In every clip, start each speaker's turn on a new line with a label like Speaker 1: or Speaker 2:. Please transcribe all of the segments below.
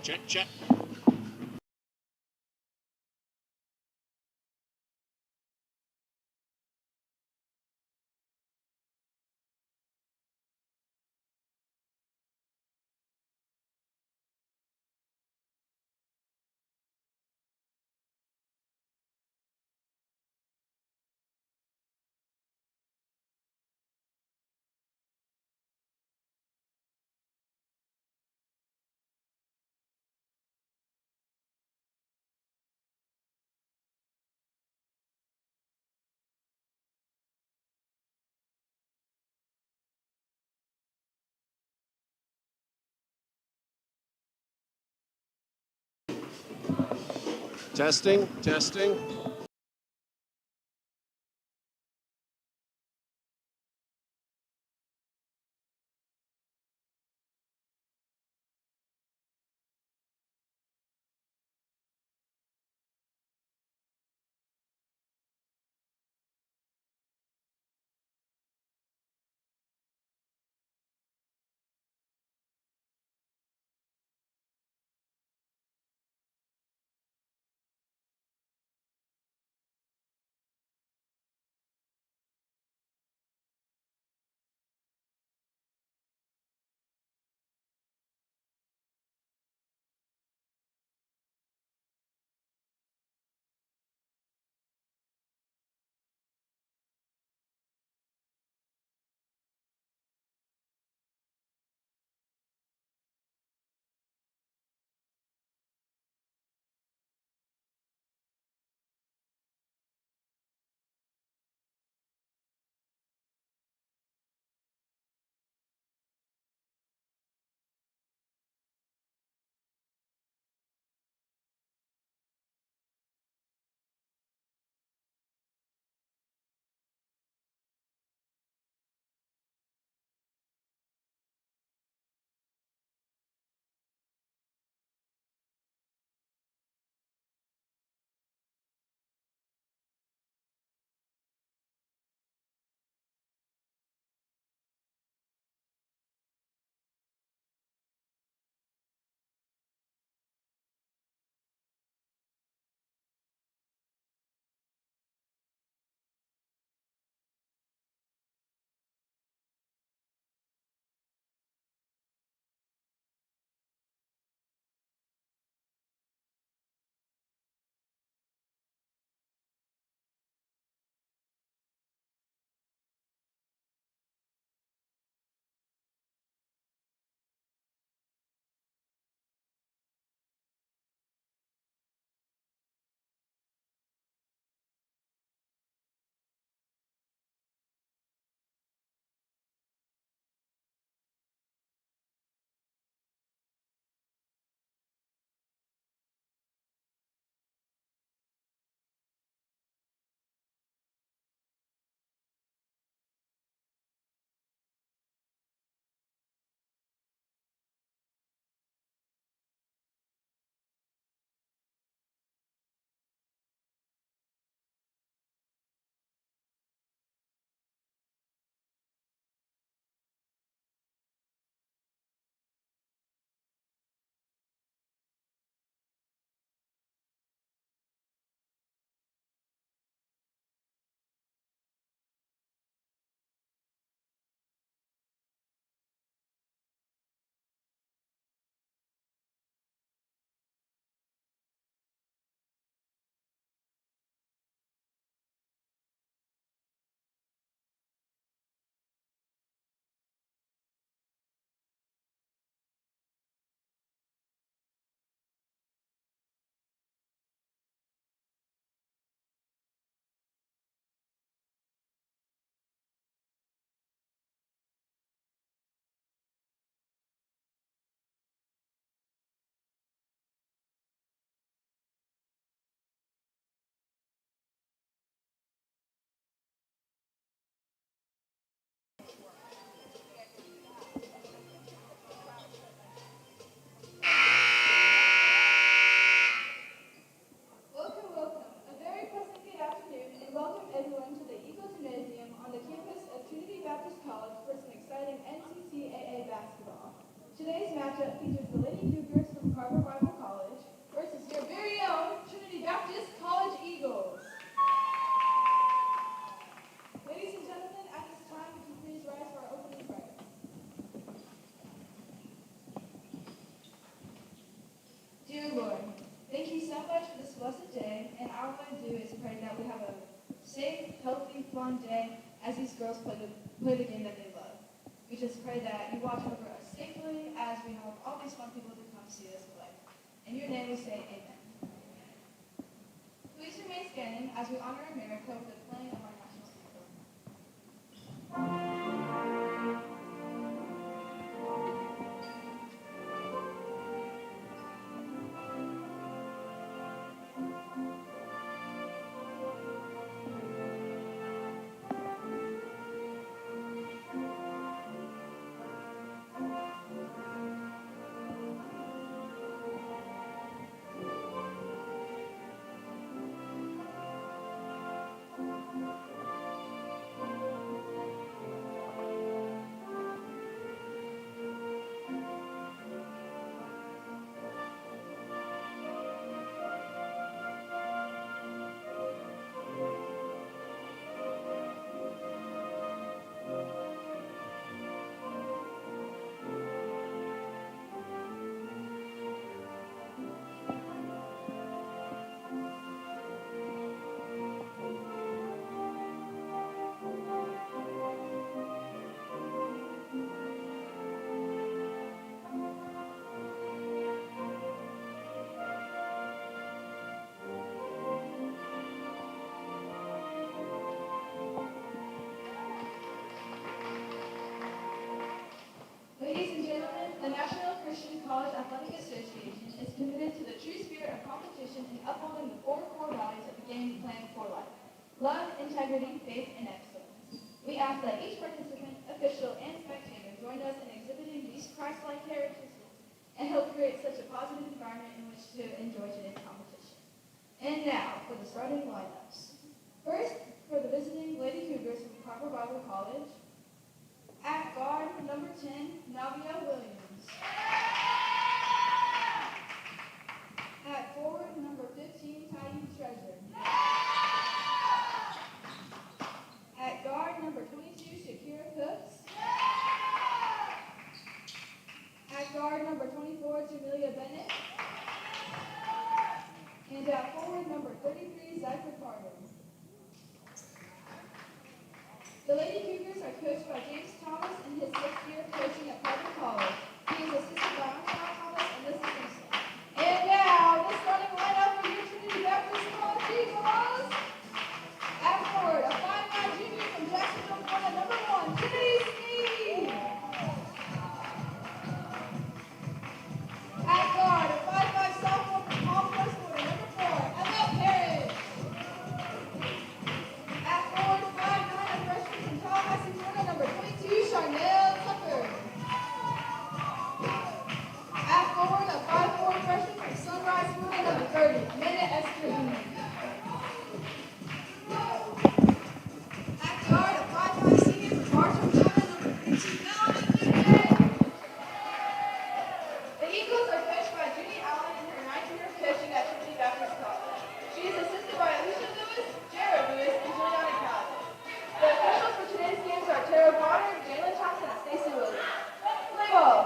Speaker 1: Check. Testing.
Speaker 2: Welcome. A very pleasant good afternoon, and welcome everyone to the Eagle Gymnasium on the campus of Trinity Baptist College for some exciting NCCAA basketball. Today's matchup features the Lady Cougars from Carver, girls play the game that they love. We just pray that you watch over us safely as we have all these fun people to come see us play. In your name we say amen. Please remain standing as we honor America with the playing of our national anthem. Ladies and gentlemen, the National Christian College Athletic Association is committed to the true spirit of competition and upholding the four core values of the game plan for life: love, integrity, faith, and excellence. We ask that each participant, official, and spectator join us in exhibiting these Christ-like characteristics and help create such a positive environment in which to enjoy today's competition. And now for the starting lineups. First, for the visiting Lady Cougars from Carver Bible College. At guard, number 10, Navia Williams. At forward, number 15, Taiyu Treasure. At guard, number 22, Shakira Cooks. At guard, number 24, Jamelia Bennett. And at forward, number 33, Zypher Carter. The Lady Cougars are coached by James Thomas in his 6th year of coaching at Carver College. He is assisted by Armstrong Thomas and Mrs. Simpson. And now, the starting lineup for your Trinity Baptist College Eagles. At forward, a 5'9" junior from Jacksonville, Florida, number 1, Trinity Sneed. At guard, a 5'5" sophomore from Palm Coast, Florida, number 4, Emma Parrish. At forward, 5'9", a freshman from Tallahassee, Florida, number 22, Charnel Tucker. At forward, a 5'4" freshman from Sunrise, Florida, number 30, Amanda Estrin. At guard, a 5'5" senior from Marshall, Florida, number 32, Melanie Kincaid. The Eagles are coached by Judy Allen in her 9th year of coaching at Trinity Baptist College. She is assisted by Alicia Lewis, Jared Lewis, and Juliana Calvin. The officials for today's games are Tara Bonner, Jalen Thompson, and Stacey Williams. Play ball.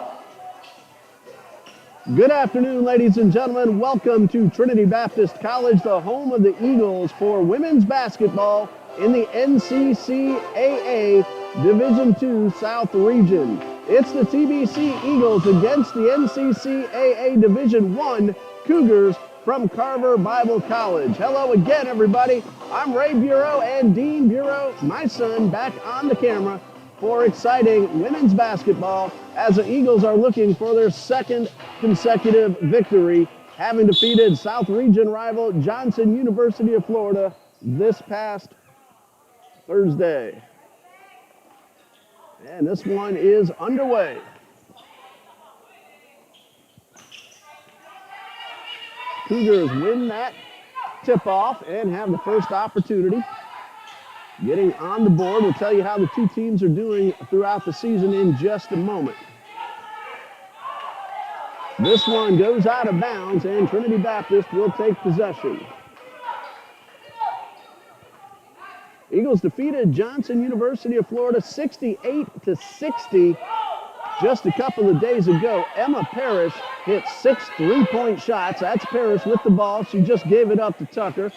Speaker 1: Good afternoon, ladies and gentlemen. Welcome to Trinity Baptist College, the home of the Eagles for women's basketball in the NCCAA Division II South Region. It's the TBC Eagles against the NCCAA Division I Cougars from Carver Bible College. Hello again, everybody. I'm Ray Bureau and Dean Bureau, my son, back on the camera for exciting women's basketball as the Eagles are looking for their 2nd consecutive victory, having defeated South Region rival Johnson University of Florida this past Thursday. And this one is underway. Cougars win that tip-off and have the first opportunity. Getting on the board, we'll tell you how the two teams are doing throughout the season in just a moment. This one goes out of bounds, and Trinity Baptist will take possession. Eagles defeated Johnson University of Florida 68-60 just a couple of days ago. Emma Parrish hit 6 3-point shots. That's Parrish with the ball. She just gave it up to Tucker.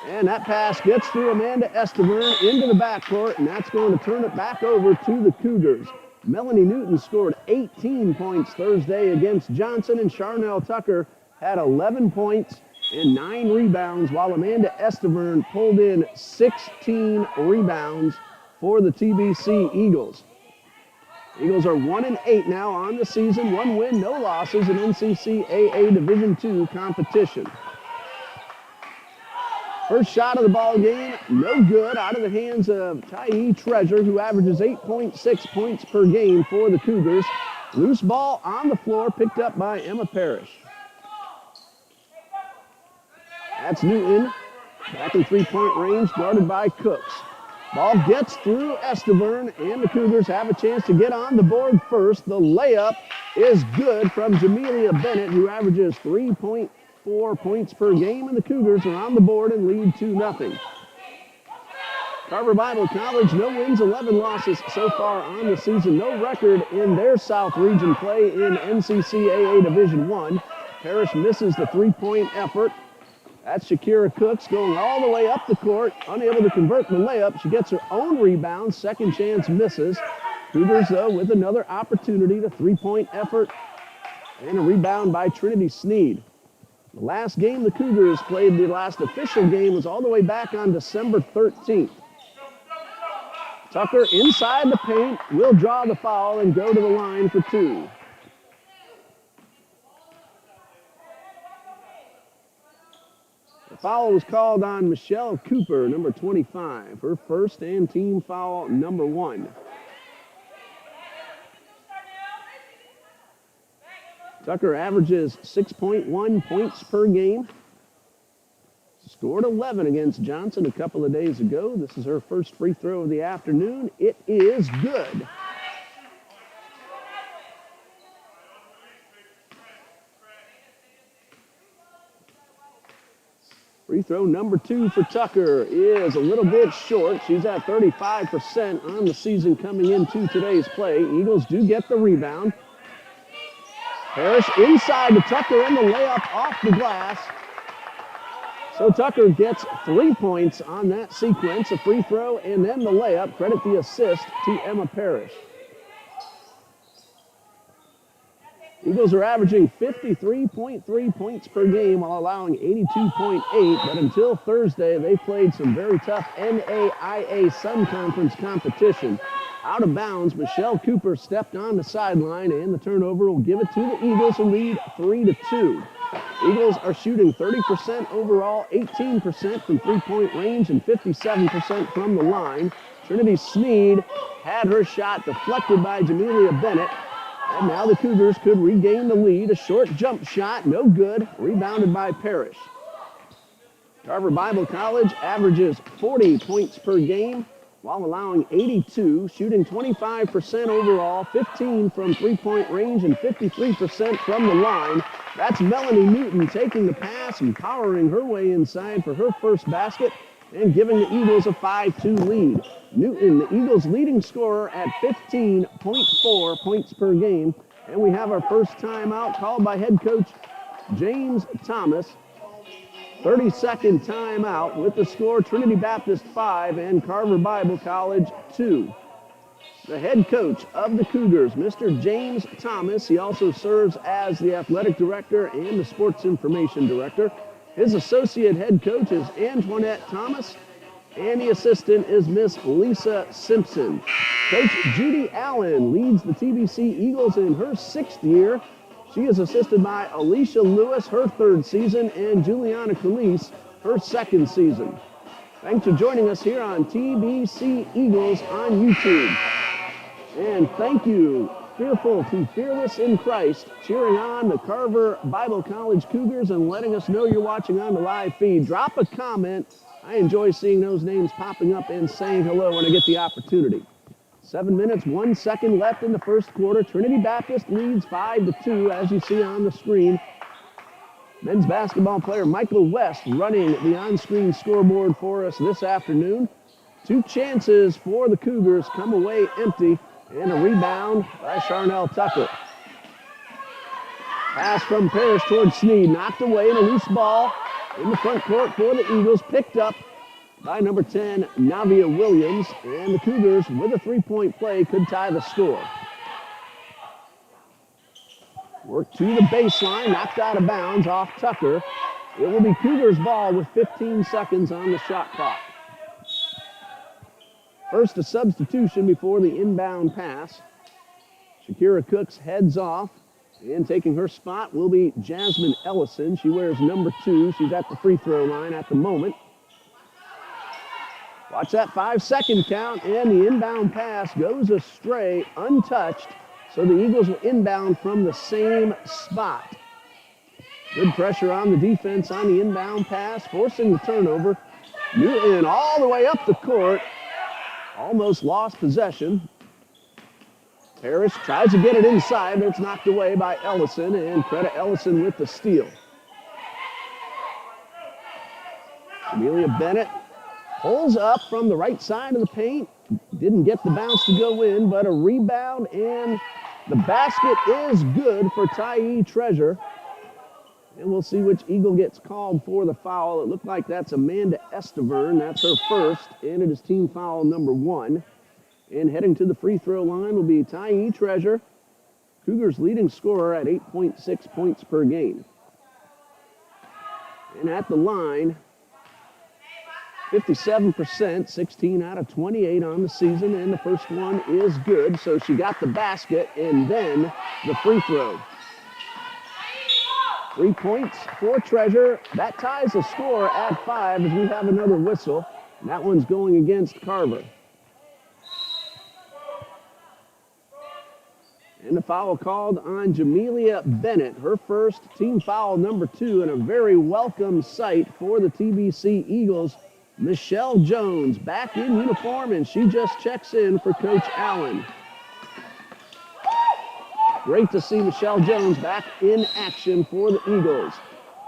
Speaker 1: And that pass gets through Amanda Esteburn into the backcourt, and that's going to turn it back over to the Cougars. Melanie Newton scored 18 points Thursday against Johnson, and Charnel Tucker had 11 points and 9 rebounds, while Amanda Esteburn pulled in 16 rebounds for the TBC Eagles. Eagles are 1-8 now on the season, 1 win, no losses in NCCAA Division II competition. First shot of the ball game, no good, out of the hands of Tyee Treasure, who averages 8.6 points per game for the Cougars. Loose ball on the floor, picked up by Emma Parrish. That's Newton, back in three-point range, guarded by Cooks. Ball gets through Esteburn, and the Cougars have a chance to get on the board first. The layup is good from Jamelia Bennett, who averages 3.4 points per game, and the Cougars are on the board and lead 2-0. Carver Bible College, no wins, 11 losses so far on the season. No record in their South Region play in NCCAA Division I. Parrish misses the three-point effort. That's Shakira Cooks going all the way up the court, unable to convert the layup. She gets her own rebound, second chance misses. Cougars, though, with another opportunity, the three-point effort, and a rebound by Trinity Sneed. The last game the Cougars played, the last official game, was all the way back on December 13th. Tucker inside the paint, will draw the foul and go to the line for 2. The foul was called on Michelle Cooper, number 25, her first and team foul number 1. Tucker averages 6.1 points per game. Scored 11 against Johnson a couple of days ago. This is her first free throw of the afternoon. It is good. Free throw number 2 for Tucker is a little bit short. She's at 35% on the season coming into today's play. Eagles do get the rebound. Parrish inside to Tucker, and the layup off the glass. So Tucker gets 3 points on that sequence, a free throw and then the layup. Credit the assist to Emma Parrish. Eagles are averaging 53.3 points per game while allowing 82.8, but until Thursday, they played some very tough NAIA Sun Conference competition. Out of bounds, Michelle Cooper stepped on the sideline, and the turnover will give it to the Eagles, who lead 3-2. Eagles are shooting 30% overall, 18% from three-point range, and 57% from the line. Trinity Sneed had her shot deflected by Jamelia Bennett. And now the Cougars could regain the lead. A short jump shot, no good, rebounded by Parrish. Carver Bible College averages 40 points per game while allowing 82, shooting 25% overall, 15 from three-point range, and 53% from the line. That's Melanie Newton taking the pass and powering her way inside for her first basket and giving the Eagles a 5-2 lead. Newton, the Eagles' leading scorer at 15.4 points per game. And we have our first timeout called by head coach James Thomas. 30-second timeout with the score Trinity Baptist 5 and Carver Bible College 2. The head coach of the Cougars, Mr. James Thomas. He also serves as the athletic director and the sports information director. His associate head coach is Antoinette Thomas, and the assistant is Miss Lisa Simpson. Coach Judy Allen leads the TBC Eagles in her 6th year. She is assisted by Alicia Lewis, her 3rd season, and Juliana Calise, her 2nd season. Thanks for joining us here on TBC Eagles on YouTube. And thank you, Fearful to Fearless in Christ, cheering on the Carver Bible College Cougars and letting us know you're watching on the live feed. Drop a comment. I enjoy seeing those names popping up and saying hello when I get the opportunity. 7 minutes, 1 second left in the first quarter. Trinity Baptist leads 5-2, as you see on the screen. Men's basketball player Michael West running the on-screen scoreboard for us this afternoon. 2 chances for the Cougars come away empty, and a rebound by Charnel Tucker. Pass from Parrish towards Sneed, knocked away, and a loose ball In the front court for the Eagles, picked up by number 10, Navia Williams. And the Cougars, with a three-point play, could tie the score. Work to the baseline, knocked out of bounds off Tucker. It will be Cougars ball with 15 seconds on the shot clock. First a substitution before the inbound pass. Shakira Cooks heads off, and taking her spot will be Jasmine Ellison. She wears number 2. She's at the free throw line at the moment. Watch that 5-second count, and the inbound pass goes astray, untouched. So the Eagles will inbound from the same spot. Good pressure on the defense on the inbound pass, forcing the turnover. Newton all the way up the court. Almost lost possession. Parrish tries to get it inside, but it's knocked away by Ellison, and credit Ellison with the steal. Amelia Bennett pulls up from the right side of the paint. Didn't get the bounce to go in, but a rebound, and the basket is good for Tyee Treasure. And we'll see which Eagle gets called for the foul. It looked like that's Amanda Estavern. That's her first, and it is team foul number 1. And heading to the free throw line will be Tyee Treasure, Cougars' leading scorer at 8.6 points per game. And at the line, 57%, 16 out of 28 on the season, and the first one is good. So she got the basket and then the free throw. 3 points for Treasure. That ties the score at 5 as we have another whistle. And that one's going against Carver. And the foul called on Jamelia Bennett, her first, team foul number 2, and a very welcome sight for the TBC Eagles. Michelle Jones back in uniform, and she just checks in for Coach Allen. Great to see Michelle Jones back in action for the Eagles.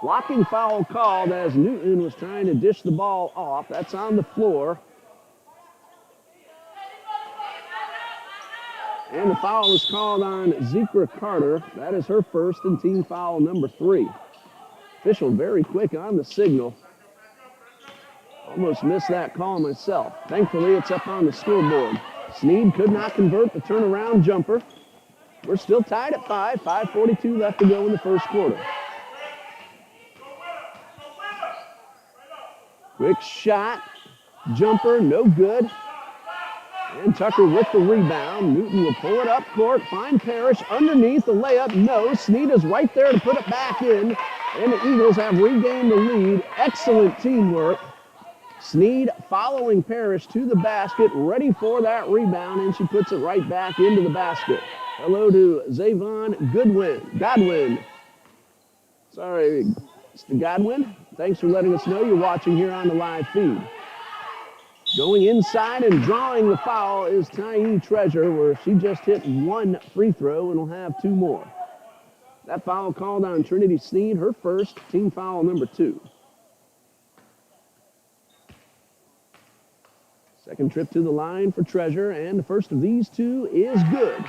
Speaker 1: Blocking foul called as Newton was trying to dish the ball off. That's on the floor. And the foul is called on Zekra Carter. That is her first and team foul number 3. Official very quick on the signal. Almost missed that call myself. Thankfully, it's up on the scoreboard. Sneed could not convert the turnaround jumper. We're still tied at 5. 5:42 left to go in the first quarter. Quick shot. Jumper, no good. And Tucker with the rebound. Newton will pull it up court. Find Parrish underneath the layup. No. Sneed is right there to put it back in. And the Eagles have regained the lead. Excellent teamwork. Sneed following Parrish to the basket, ready for that rebound, and she puts it right back into the basket. Hello to Zavon Godwin. Sorry, Mr. Godwin. Thanks for letting us know you're watching here on the live feed. Going inside and drawing the foul is Tyee Treasure, where she just hit 1 free throw and will have 2 more. That foul called on Trinity Sneed, her first, team foul number 2. Second trip to the line for Treasure, and the first of these 2 is good.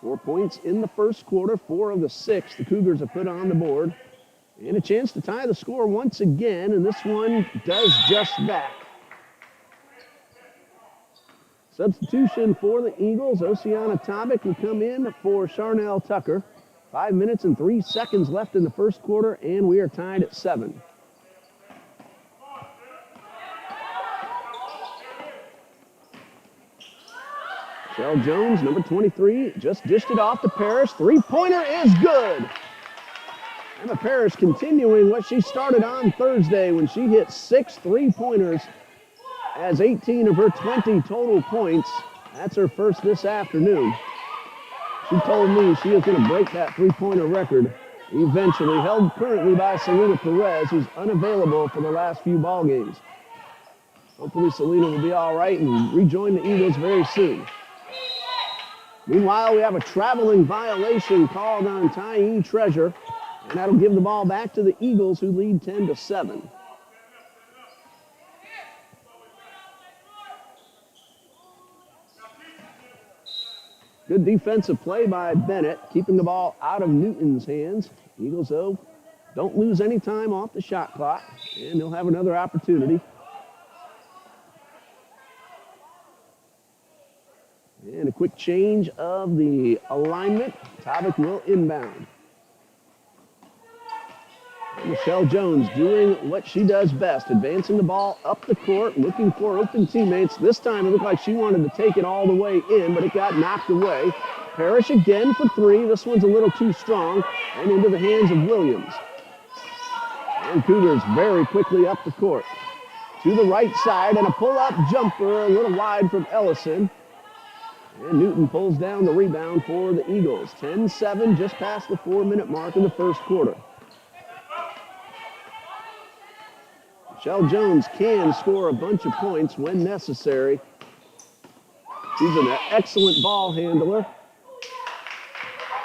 Speaker 1: 4 points in the first quarter, 4 of the 6 the Cougars have put on the board. And a chance to tie the score once again, and this one does just that. Substitution for the Eagles. Oceana Tobic will come in for Charnel Tucker. 5 minutes and 3 seconds left in the first quarter, and we are tied at 7. Michelle Jones, number 23, just dished it off to Parrish. Three-pointer is good. Emma Parrish continuing what she started on Thursday when she hit 6 3-pointers as 18 of her 20 total points. That's her first this afternoon. She told me she is going to break that 3-pointer record eventually, held currently by Selena Perez, who's unavailable for the last few ball games. Hopefully Selena will be all right and rejoin the Eagles very soon. Meanwhile, we have a traveling violation called on Tyee Treasure, and that'll give the ball back to the Eagles, who lead 10-7. Good defensive play by Bennett, keeping the ball out of Newton's hands. Eagles, though, Don't lose any time off the shot clock, and they'll have another opportunity. And a quick change of the alignment. Tobic will inbound. Michelle Jones doing what she does best, advancing the ball up the court, looking for open teammates. This time it looked like she wanted to take it all the way in, but it got knocked away. Parrish again for three. This one's a little too strong, and into the hands of Williams. And Cougars very quickly up the court. To the right side, and a pull-up jumper, a little wide from Ellison. And Newton pulls down the rebound for the Eagles. 10-7, just past the 4-minute mark in the first quarter. Michelle Jones can score a bunch of points when necessary. She's an excellent ball handler.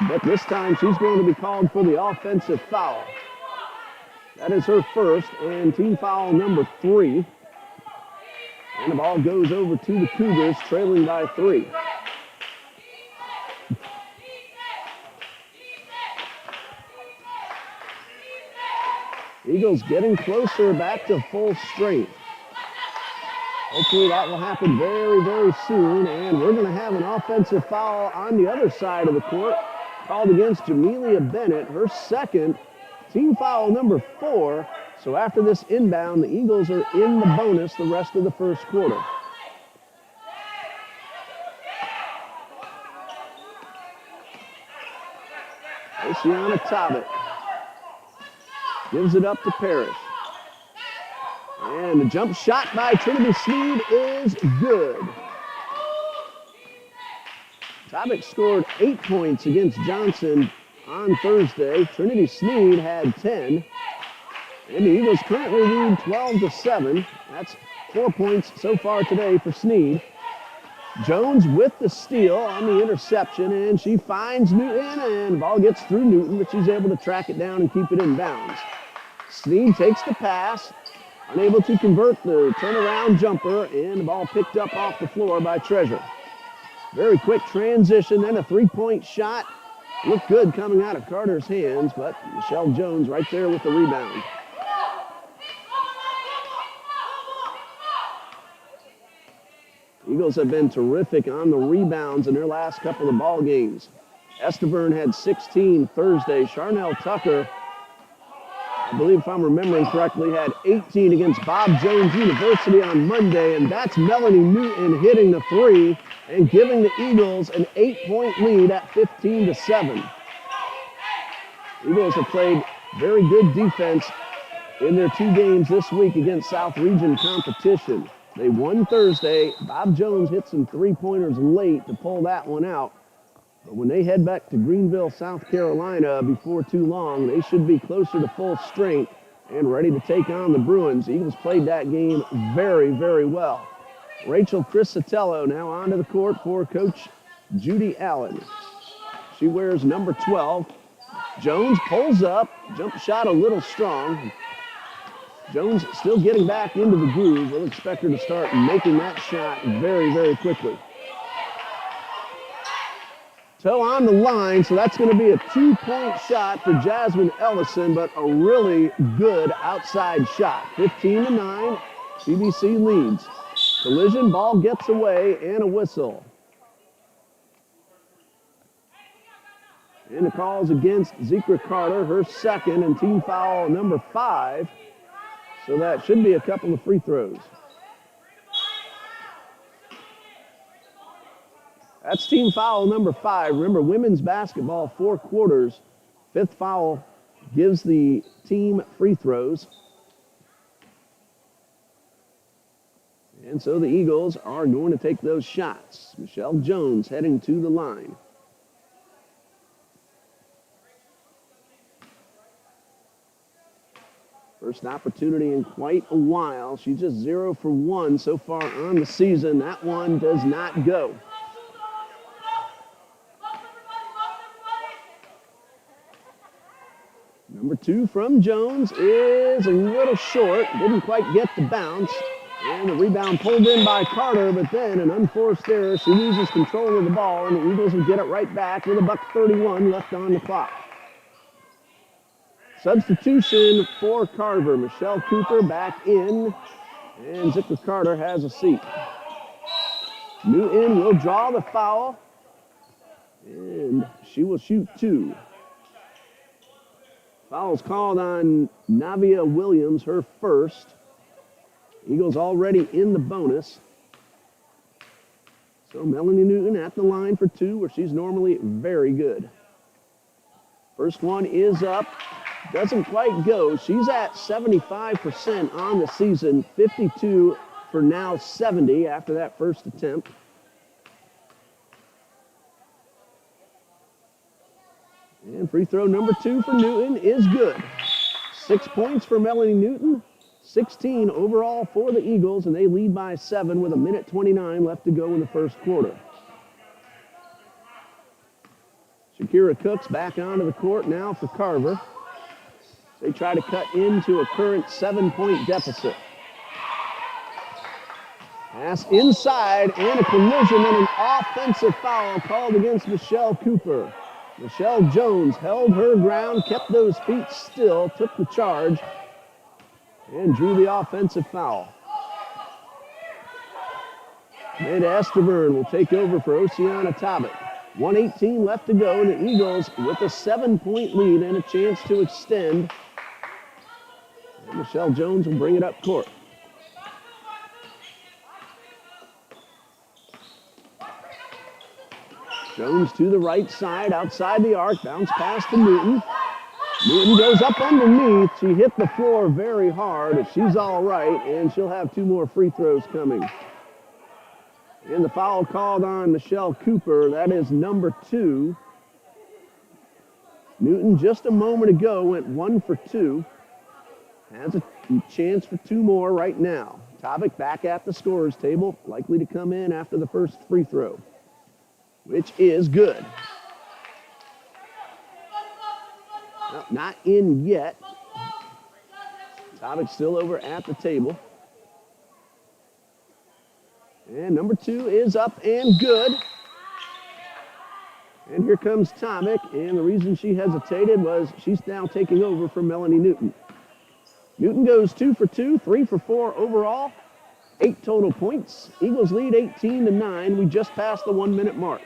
Speaker 1: But this time she's going to be called for the offensive foul. That is her first and team foul number 3. And the ball goes over to the Cougars, trailing by 3. Eagles getting closer back to full strength. Hopefully that will happen very, very soon. And we're going to have an offensive foul on the other side of the court called against Jamelia Bennett, her second, team foul number 4. So after this inbound, the Eagles are in the bonus the rest of the first quarter. Oceana Tobic gives it up to Parrish. And the jump shot by Trinity Sneed is good. Tobic scored 8 points against Johnson on Thursday. Trinity Sneed had 10. And the Eagles currently lead 12-7. That's 4 points so far today for Sneed. Jones with the steal on the interception, and she finds Newton, and the ball gets through Newton, but she's able to track it down and keep it in bounds. Sneed takes the pass, unable to convert the turnaround jumper, and the ball picked up off the floor by Treasure. Very quick transition, then a three-point shot. Looked good coming out of Carter's hands, but Michelle Jones right there with the rebound. Eagles have been terrific on the rebounds in their last couple of ball games. Estavern had 16 Thursday. Charnel Tucker, I believe if I'm remembering correctly, had 18 against Bob Jones University on Monday, and that's Melanie Newton hitting the 3 and giving the Eagles an 8-point lead at 15-7. Eagles have played very good defense in their 2 games this week against South Region competition. They won Thursday. Bob Jones hit some 3-pointers late to pull that one out. But when they head back to Greenville, South Carolina before too long, they should be closer to full strength and ready to take on the Bruins. The Eagles played that game very, very well. Rachel Crisatello now onto the court for Coach Judy Allen. She wears number 12. Jones pulls up. Jump shot a little strong. Jones still getting back into the groove. We'll expect her to start making that shot very, very quickly. Toe on the line, so that's going to be a 2-point shot for Jasmine Ellison, but a really good outside shot. 15-9, TBC leads. Collision, ball gets away, and a whistle. And the calls against Zekra Carter, her second, and team foul number 5. So that should be a couple of free throws. That's team foul number 5. Remember, women's basketball, 4 quarters. 5th foul gives the team free throws. And so the Eagles are going to take those shots. Michelle Jones heading to the line. First opportunity in quite a while. She's just 0 for 1 so far on the season. That one does not go. Number 2 from Jones is a little short. Didn't quite get the bounce. And the rebound pulled in by Carter, but then an unforced error. She loses control of the ball, and the Eagles will get it right back with $1:31 left on the clock. Substitution for Carver. Michelle Cooper back in, and Zickler Carter has a seat. Newton will draw the foul, and she will shoot 2. Foul's called on Navia Williams, her first. Eagles already in the bonus. So Melanie Newton at the line for 2, where she's normally very good. First one is up. Doesn't quite go. She's at 75% on the season, 52 for now 70 after that first attempt. And free throw number 2 for Newton is good. 6 points for Melanie Newton, 16 overall for the Eagles, and they lead by 7 with 1:29 left to go in the first quarter. Shakira Cooks back onto the court now for Carver. They try to cut into a current 7-point deficit. Pass inside and a collision and an offensive foul called against Michelle Cooper. Michelle Jones held her ground, kept those feet still, took the charge, and drew the offensive foul. Amanda Esterburn will take over for Oceana Tabak. 1:18 left to go, and the Eagles with a 7-point lead and a chance to extend. And Michelle Jones will bring it up court. Jones to the right side, outside the arc, bounce pass to Newton. Newton goes up underneath. She hit the floor very hard. She's all right, and she'll have 2 more free throws coming. And the foul called on Michelle Cooper. That is number 2. Newton just a moment ago went 1 for 2. Has a chance for 2 more right now. Tabak back at the scorer's table, likely to come in after the first free throw, which is good. No, not in yet. Tabak still over at the table. And number 2 is up and good. And here comes Tabak, and the reason she hesitated was she's now taking over for Melanie Newton. Newton goes 2 for 2, 3 for 4 overall, 8 total points. Eagles lead 18-9. We just passed the 1-minute mark.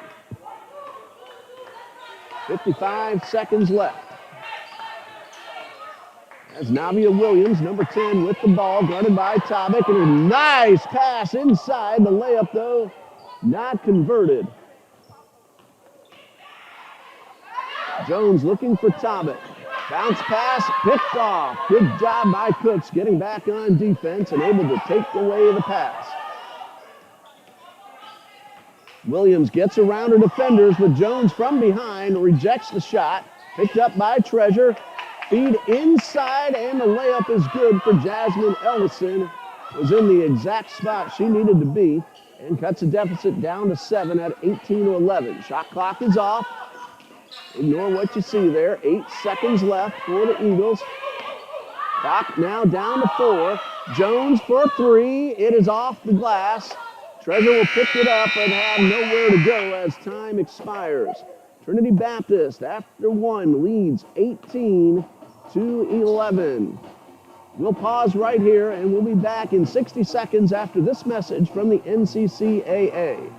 Speaker 1: 55 seconds left. As Navia Williams, number 10, with the ball, guarded by Tabak, and a nice pass inside. The layup, though, not converted. Jones looking for Tabak. Bounce pass, picked off. Good job by Cooks getting back on defense and able to take away the pass. Williams gets around her defenders, but Jones from behind rejects the shot. Picked up by Treasure. Feed inside, and the layup is good for Jasmine Ellison. Was in the exact spot she needed to be and cuts the deficit down to 7 at 18-11. Shot clock is off. Ignore what you see there. 8 seconds left for the Eagles. Clock now down to 4. Jones for 3. It is off the glass. Treasure will pick it up and have nowhere to go as time expires. Trinity Baptist, after 1, leads 18-11. We'll pause right here, and we'll be back in 60 seconds after this message from the NCCAA.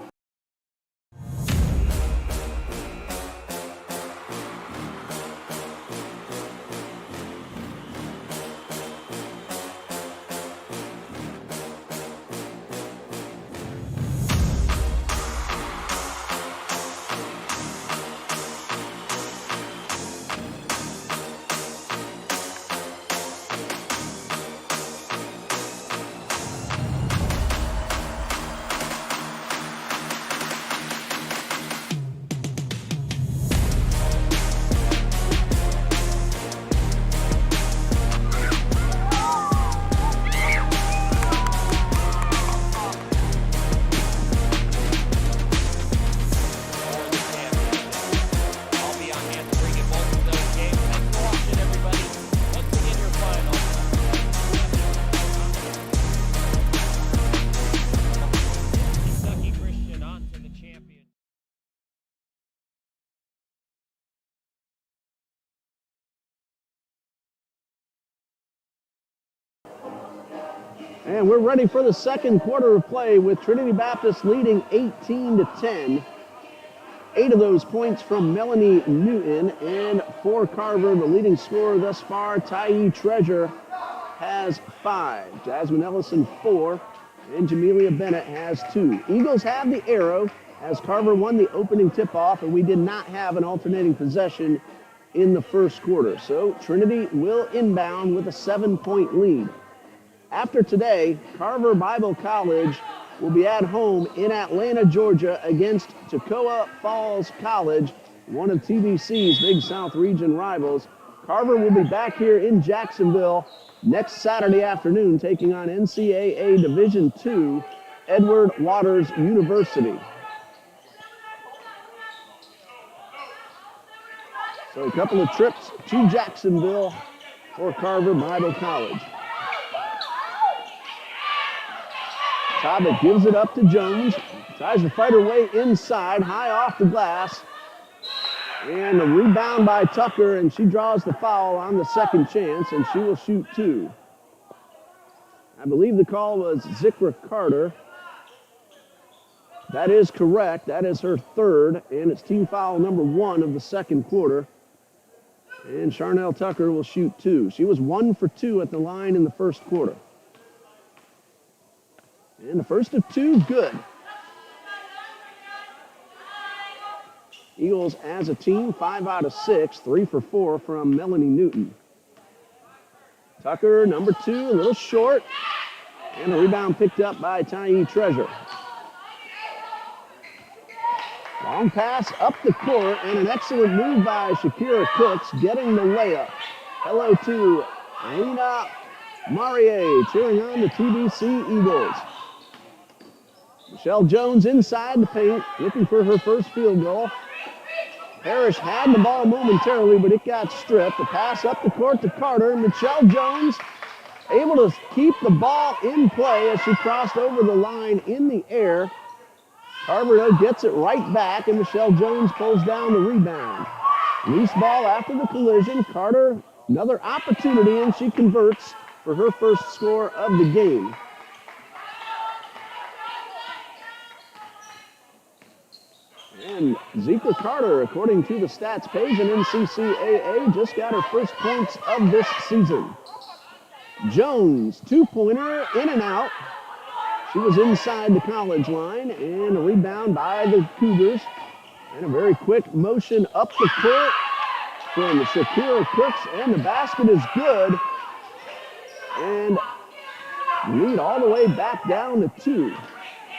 Speaker 1: And we're ready for the second quarter of play with Trinity Baptist leading 18-10. 8 of those points from Melanie Newton, and for Carver, the leading scorer thus far, Tyee Treasure, has 5. Jasmine Ellison 4, and Jamelia Bennett has 2. Eagles have the arrow as Carver won the opening tip-off, and we did not have an alternating possession in the first quarter. So Trinity will inbound with a 7-point lead. After today, Carver Bible College will be at home in Atlanta, Georgia against Toccoa Falls College, one of TBC's Big South region rivals. Carver will be back here in Jacksonville next Saturday afternoon taking on NCAA Division II Edward Waters University. So a couple of trips to Jacksonville for Carver Bible College. Tobic gives it up to Jones. Tries to fight her way inside, high off the glass. And a rebound by Tucker, and she draws the foul on the second chance, and she will shoot 2. I believe the call was Zikra Carter. That is correct. That is her third, and it's team foul number 1 of the second quarter. And Charnel Tucker will shoot 2. She was 1 for 2 at the line in the first quarter. And the first of 2, good. Eagles as a team, 5 out of 6, 3 for 4 from Melanie Newton. Tucker, number 2, a little short. And a rebound picked up by Tyee Treasure. Long pass up the court, and an excellent move by Shakira Cooks, getting the layup. Hello to Lena Marie, cheering on the TBC Eagles. Michelle Jones inside the paint, looking for her first field goal. Parrish had the ball momentarily, but it got stripped. The pass up the court to Carter. Michelle Jones able to keep the ball in play as she crossed over the line in the air. Carver gets it right back, and Michelle Jones pulls down the rebound. Loose ball after the collision. Carter, another opportunity, and she converts for her first score of the game. And Zikra Carter, according to the stats page in NCCAA, just got her first points of this season. Jones, 2-pointer, in and out. She was inside the college line, and a rebound by the Cougars. And a very quick motion up the court from Shakira Cooks, and the basket is good. And lead all the way back down to 2.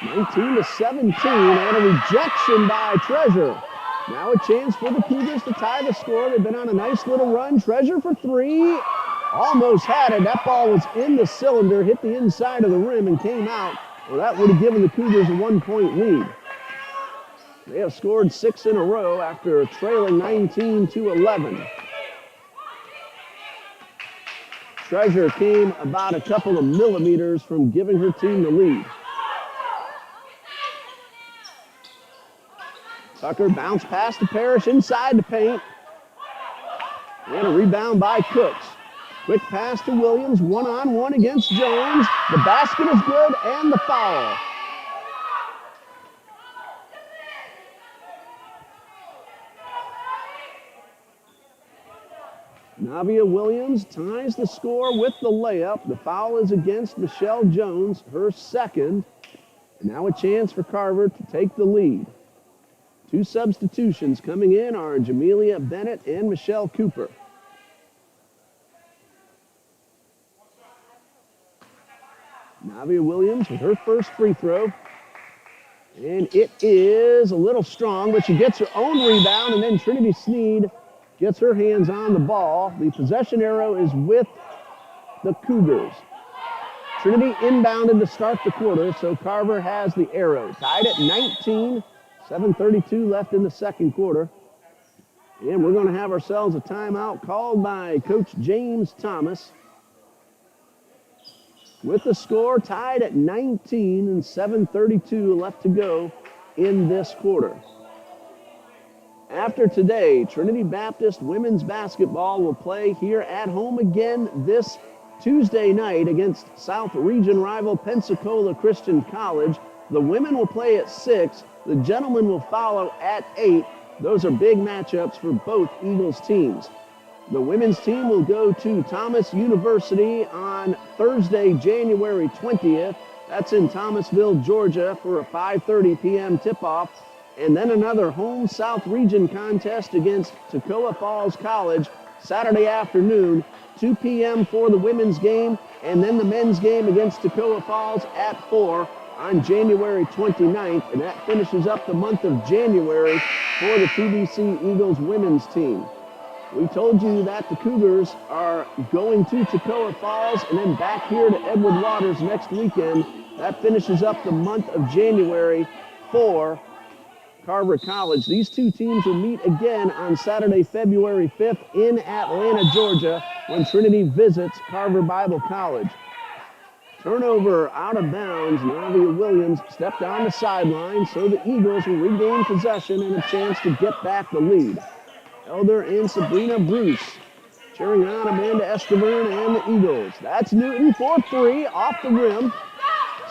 Speaker 1: 19-17, and a rejection by Treasure. Now a chance for the Cougars to tie the score. They've been on a nice little run. Treasure for 3. Almost had it. That ball was in the cylinder, hit the inside of the rim, and came out. Well, that would have given the Cougars a 1-point lead. They have scored 6 in a row after trailing 19-11. Treasure came about a couple of millimeters from giving her team the lead. Tucker bounce pass to Parrish inside the paint. And a rebound by Cooks. Quick pass to Williams, 1-on-1 against Jones. The basket is good, and the foul. Navia Williams ties the score with the layup. The foul is against Michelle Jones, her second. Now a chance for Carver to take the lead. 2 substitutions coming in are Jamelia Bennett and Michelle Cooper. Navia Williams with her first free throw. And it is a little strong, but she gets her own rebound, and then Trinity Sneed gets her hands on the ball. The possession arrow is with the Cougars. Trinity inbounded to start the quarter, so Carver has the arrow. Tied at 19, 7:32 left in the second quarter. And we're going to have ourselves a timeout called by Coach James Thomas. With the score tied at 19 and 7:32 left to go in this quarter. After today, Trinity Baptist women's basketball will play here at home again this Tuesday night against South Region rival Pensacola Christian College. The women will play at 6. The gentlemen will follow at 8. Those are big matchups for both Eagles teams. The women's team will go to Thomas University on Thursday, January 20th. That's in Thomasville, Georgia for a 5:30 p.m. tip-off. And then another home South Region contest against Toccoa Falls College Saturday afternoon, 2 p.m. for the women's game, and then the men's game against Toccoa Falls at 4 on January 29th, and that finishes up the month of January for the TBC Eagles women's team. We told you that the Cougars are going to Toccoa Falls and then back here to Edward Waters next weekend. That finishes up the month of January for Carver College. These two teams will meet again on Saturday, February 5th in Atlanta, Georgia, when Trinity visits Carver Bible College. Turnover out of bounds. Navia Williams stepped on the sideline, so the Eagles will regain possession and a chance to get back the lead. Elder and Sabrina Bruce cheering on Amanda Escavern and the Eagles. That's Newton for 3 off the rim.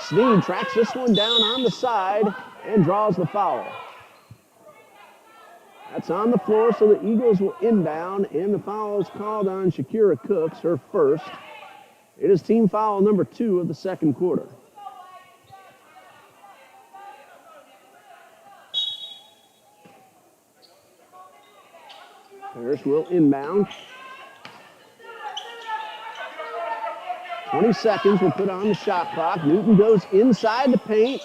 Speaker 1: Sneed tracks this one down on the side and draws the foul. That's on the floor, so the Eagles will inbound, and the foul is called on Shakira Cooks, her first. It is team foul number 2 of the second quarter. Parrish will inbound. 20 seconds will put on the shot clock. Newton goes inside the paint.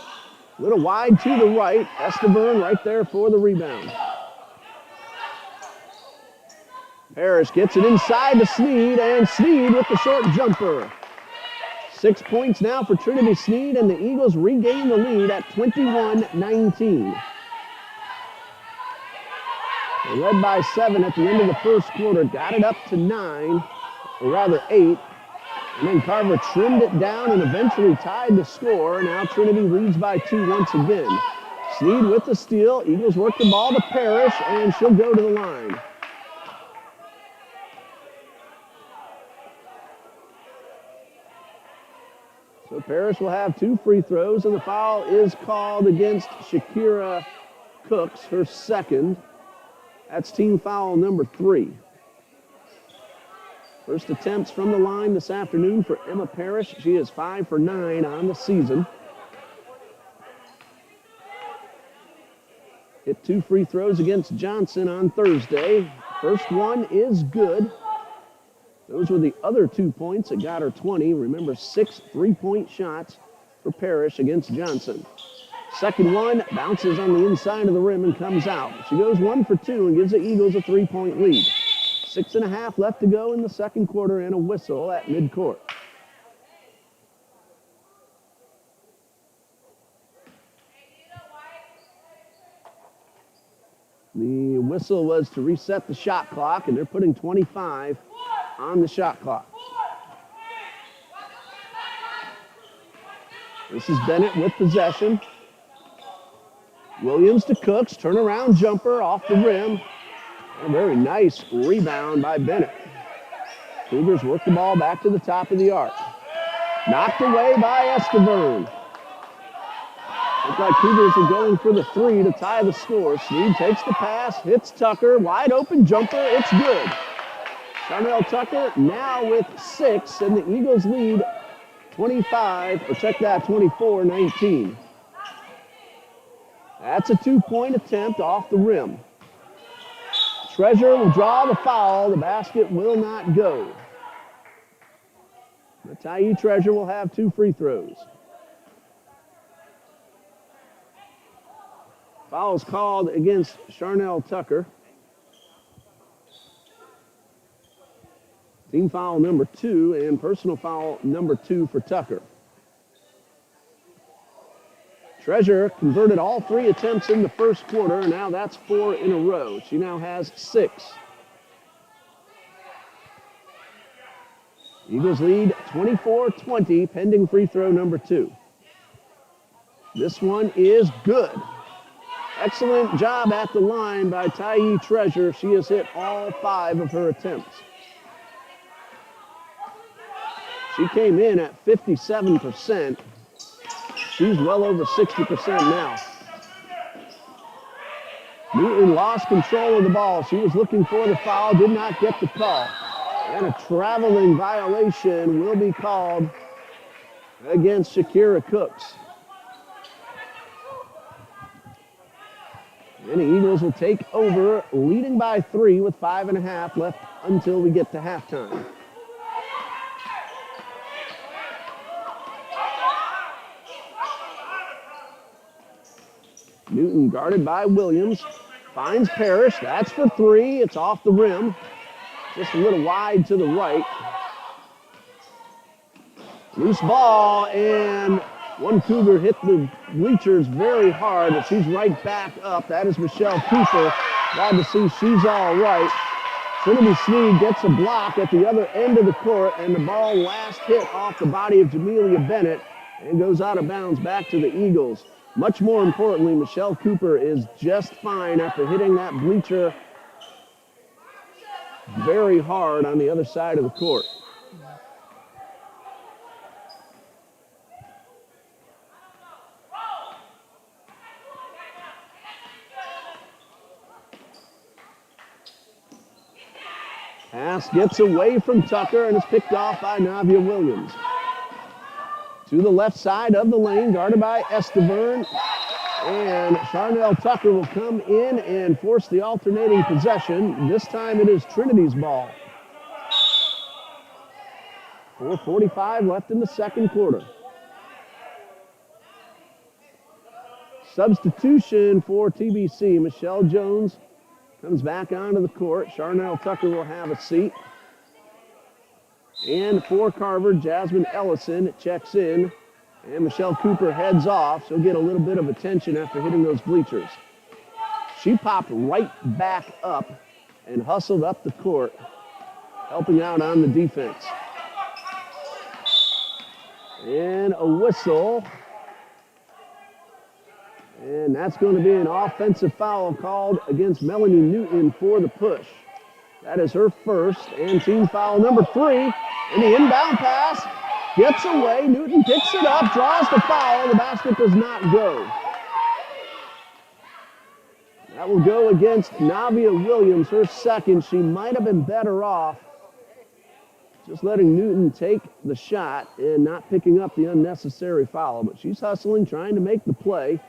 Speaker 1: A little wide to the right. Escavern right there for the rebound. Parrish gets it inside to Sneed, and Sneed with the short jumper. 6 points now for Trinity Sneed, and the Eagles regain the lead at 21-19. They led by 7 at the end of the first quarter, got it up to 9, or rather 8, and then Carver trimmed it down and eventually tied the score. Now Trinity leads by 2 once again. Sneed with the steal. Eagles work the ball to Parrish, and she'll go to the line. So Parrish will have 2 free throws, and the foul is called against Shakira Cooks, her second. That's team foul number 3. First attempts from the line this afternoon for Emma Parrish. She is 5 for 9 on the season. Hit 2 free throws against Johnson on Thursday. First one is good. Those were the other 2 points that got her 20. Remember, 6 3-point shots for Parrish against Johnson. Second one bounces on the inside of the rim and comes out. She goes 1 for 2 and gives the Eagles a 3-point lead. 6.5 left to go in the second quarter, and a whistle at midcourt. The whistle was to reset the shot clock, and they're putting 25 on the shot clock. This is Bennett with possession. Williams to Cooks, turnaround jumper off the rim. A very nice rebound by Bennett. Cougars work the ball back to the top of the arc. Knocked away by Escavern. Looks like Cougars are going for the 3 to tie the score. Sneed takes the pass, hits Tucker, wide open jumper, it's good. Charnel Tucker now with 6, and the Eagles lead 24-19. That's a 2-point attempt off the rim. Treasure will draw the foul. The basket will not go. Matai Treasure will have 2 free throws. Foul is called against Charnel Tucker. Team foul number 2 and personal foul number 2 for Tucker. Treasure converted all 3 attempts in the first quarter. Now that's 4 in a row. She now has 6. Eagles lead 24-20, pending free throw number 2. This one is good. Excellent job at the line by Tyee Treasure. She has hit all 5 of her attempts. She came in at 57%. She's well over 60% now. Newton lost control of the ball. She was looking for the foul, did not get the call. And a traveling violation will be called against Shakira Cooks. And the Eagles will take over, leading by 3 with 5.5 left until we get to halftime. Newton guarded by Williams, finds Parrish. That's for 3. It's off the rim. Just a little wide to the right. Loose ball, and one Cougar hit the bleachers very hard, but she's right back up. That is Michelle Cooper. Glad to see she's all right. Trinity Sneed gets a block at the other end of the court, and the ball last hit off the body of Jamelia Bennett and goes out of bounds back to the Eagles. Much more importantly, Michelle Cooper is just fine after hitting that bleacher very hard on the other side of the court. Pass gets away from Tucker and is picked off by Navia Williams. To the left side of the lane, guarded by Esteverne. And Charnel Tucker will come in and force the alternating possession. This time it is Trinity's ball. 4:45 left in the second quarter. Substitution for TBC. Michelle Jones comes back onto the court. Charnel Tucker will have a seat. And for Carver, Jasmine Ellison checks in. And Michelle Cooper heads off. She'll get a little bit of attention after hitting those bleachers. She popped right back up and hustled up the court, helping out on the defense. And a whistle. And that's going to be an offensive foul called against Melanie Newton for the push. That is her first and team foul number 3. And the inbound pass gets away. Newton picks it up, draws the foul. The basket does not go. That will go against Navia Williams, her second. She might have been better off just letting Newton take the shot and not picking up the unnecessary foul. But she's hustling, trying to make the play.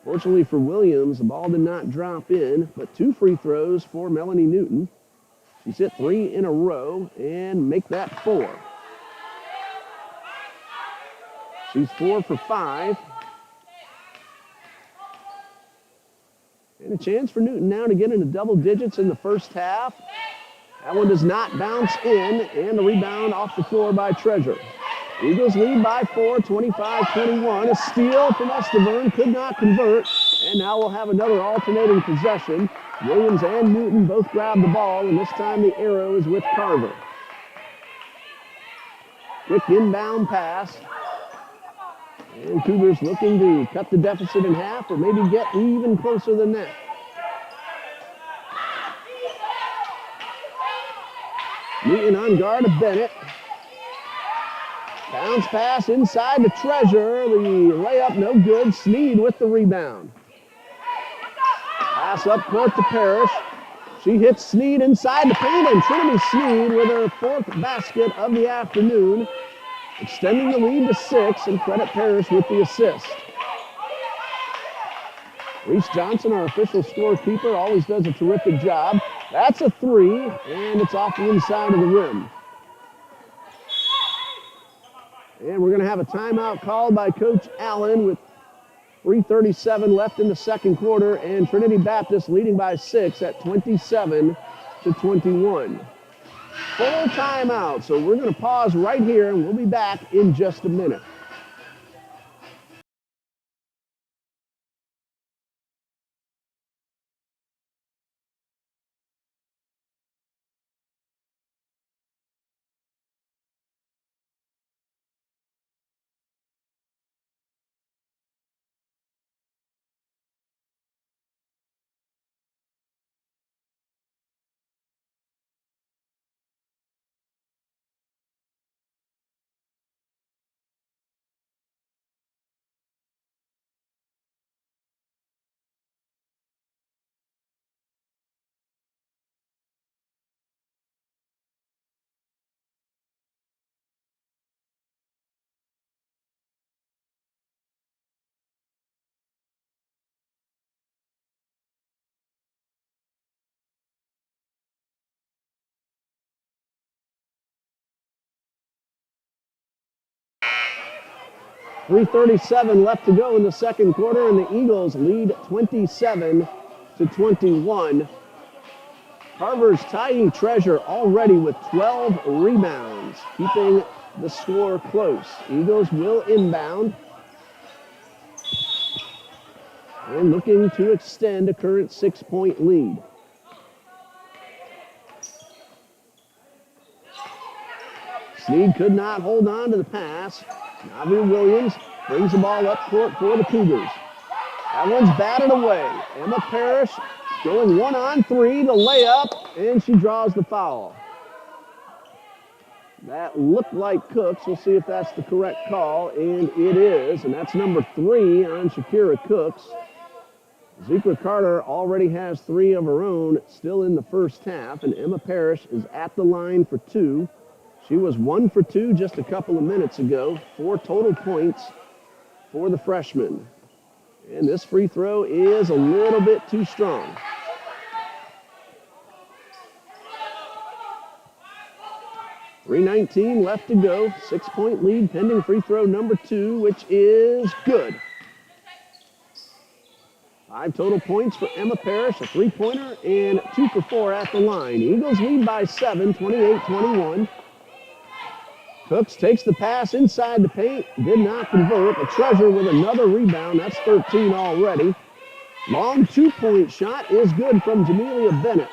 Speaker 1: Fortunately for Williams, the ball did not drop in, but 2 free throws for Melanie Newton. She's hit 3 in a row and make that 4. She's 4 for 5. And a chance for Newton now to get into double digits in the first half. That one does not bounce in, and the rebound off the floor by Treasure. Eagles lead by 4, 25-21. A steal from Esteverne, could not convert. And now we'll have another alternating possession. Williams and Newton both grab the ball, and this time the arrow is with Carver. Quick inbound pass. And Cougars looking to cut the deficit in half or maybe get even closer than that. Newton on guard of Bennett. Bounce pass inside to Treasure. The layup no good. Sneed with the rebound. Pass up court to Parrish. She hits Sneed inside the paint, and Trinity Sneed with her 4th basket of the afternoon, extending the lead to 6, and credit Parrish with the assist. Reese Johnson, our official scorekeeper, always does a terrific job. That's a 3, and it's off the inside of the rim. And we're going to have a timeout called by Coach Allen with 3:37 left in the second quarter, and Trinity Baptist leading by 6 at 27-21. Full timeout, so we're going to pause right here, and we'll be back in just a minute. 3:37 left to go in the second quarter, and the Eagles lead 27-21. Carver's Tyee Treasure already with 12 rebounds, keeping the score close. Eagles will inbound and looking to extend a current 6-point lead. Sneed could not hold on to the pass. Navi Williams brings the ball up court for the Cougars. That one's batted away. Emma Parrish going 1-on-3, the layup, and she draws the foul. That looked like Cooks. We'll see if that's the correct call, and it is, and that's number 3 on Shakira Cooks. Zikra Carter already has 3 of her own still in the first half, and Emma Parrish is at the line for 2. She was 1 for 2 just a couple of minutes ago. 4 total points for the freshman. And this free throw is a little bit too strong. .319 left to go. 6-point lead pending free throw number 2, which is good. 5 total points for Emma Parrish, a 3-pointer, and 2 for 4 at the line. Eagles lead by 7, 28-21. Cooks takes the pass inside the paint, did not convert. The Treasure with another rebound, that's 13 already. Long 2-point shot is good from Jamelia Bennett.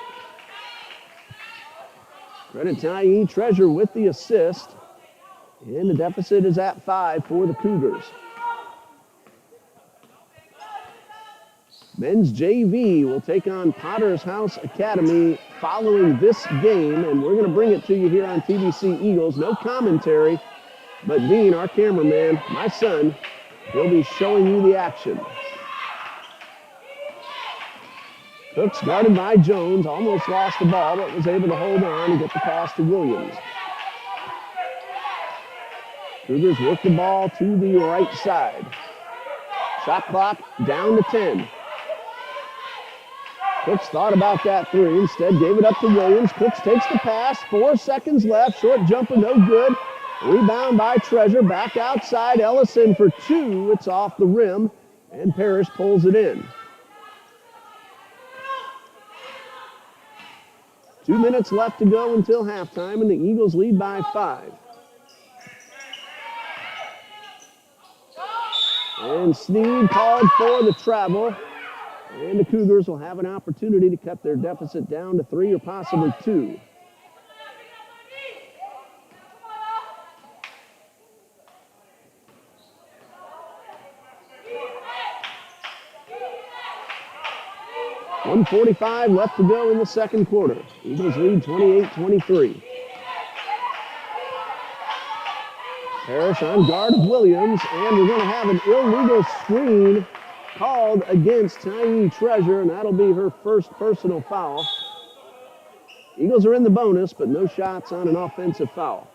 Speaker 1: Credit Tyee Treasure with the assist. And the deficit is at 5 for the Cougars. Men's JV will take on Potter's House Academy following this game, and we're going to bring it to you here on TBC Eagles. No commentary, but Dean, our cameraman, my son, will be showing you the action. Cooks guarded by Jones, almost lost the ball, but was able to hold on and get the pass to Williams. Cougars work the ball to the right side. Shot clock down to 10. Cooks thought about that 3, instead gave it up to Williams. Cooks takes the pass, 4 seconds left, short jumper, no good. Rebound by Treasure, back outside, Ellison for 2. It's off the rim, and Parrish pulls it in. 2 minutes left to go until halftime, and the Eagles lead by 5. And Sneed called for the travel. And the Cougars will have an opportunity to cut their deficit down to 3 or possibly 2. .145 left to go in the second quarter. Eagles lead 28-23. Parrish on guard of Williams, and we're going to have an illegal screen called against Tyee Treasure, and that'll be her first personal foul. Eagles are in the bonus, but no shots on an offensive foul.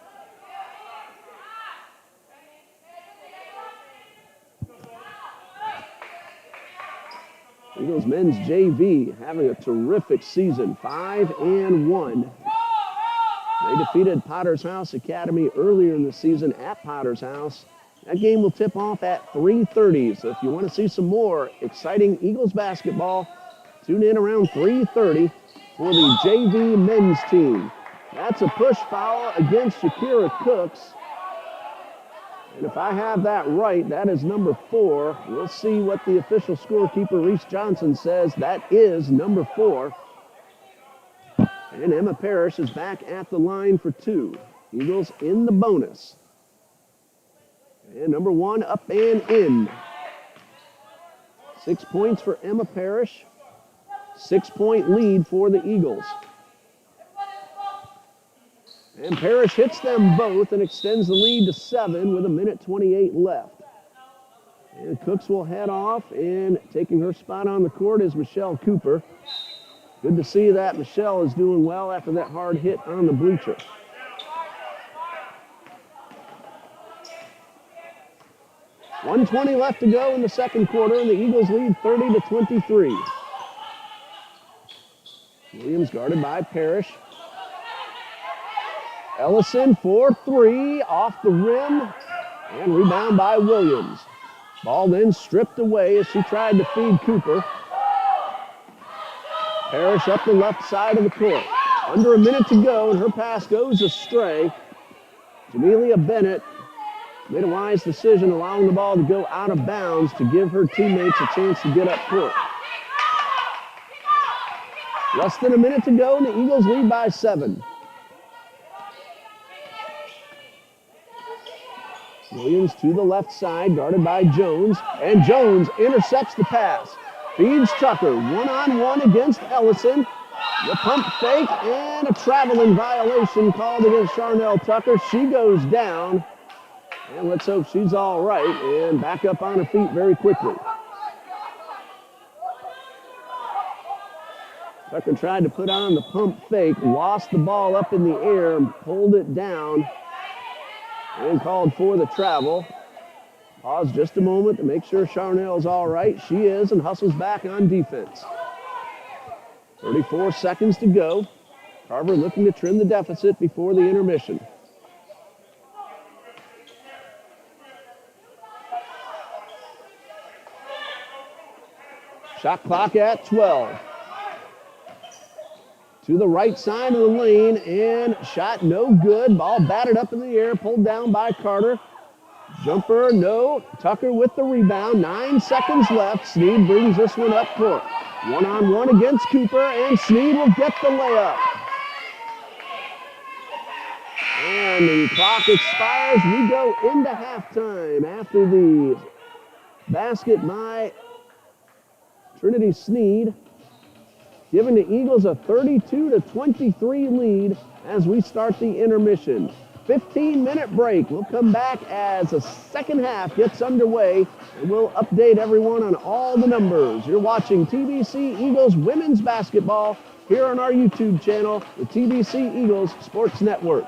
Speaker 1: Eagles men's JV having a terrific season, 5-1. They defeated Potter's House Academy earlier in the season at Potter's House. That game will tip off at 3:30, so if you want to see some more exciting Eagles basketball, tune in around 3:30 for the JV men's team. That's a push foul against Shakira Cooks. And if I have that right, that is number 4. We'll see what the official scorekeeper, Reese Johnson, says. That is number 4. And Emma Parrish is back at the line for 2. Eagles in the bonus. And number 1 up and in. 6 points for Emma Parrish. 6-point lead for the Eagles. And Parrish hits them both and extends the lead to 7 with 1:28 left. And Cooks will head off, and taking her spot on the court is Michelle Cooper. Good to see that Michelle is doing well after that hard hit on the bleacher. .120 left to go in the second quarter, and the Eagles lead 30-23. Williams guarded by Parrish. Ellison for 3, off the rim. And rebound by Williams. Ball then stripped away as she tried to feed Cooper. Parrish up the left side of the court. Under a minute to go, and her pass goes astray. Jamelia Bennett made a wise decision, allowing the ball to go out of bounds to give her teammates a chance to get up court. Less than a minute to go, and the Eagles lead by 7. Williams to the left side, guarded by Jones, and Jones intercepts the pass. Feeds Tucker, one-on-one against Ellison. The pump fake and a traveling violation called against Charnel Tucker. She goes down, and let's hope she's all right and back up on her feet very quickly. Tucker tried to put on the pump fake, lost the ball up in the air, pulled it down, and called for the travel. Pause just a moment to make sure Charnel's all right. She is, and hustles back on defense. 34 seconds to go. Carver looking to trim the deficit before the intermission. Shot clock at 12. To the right side of the lane, and shot no good. Ball batted up in the air, pulled down by Carter. Jumper, no. Tucker with the rebound. 9 seconds left. Sneed brings this one up court. One-on-one against Cooper, and Sneed will get the layup. And the clock expires. We go into halftime after the basket by Trinity Sneed, giving the Eagles a 32-23 lead as we start the intermission. 15-minute break. We'll come back as the second half gets underway, and we'll update everyone on all the numbers. You're watching TBC Eagles women's basketball here on our YouTube channel, the TBC Eagles Sports Network.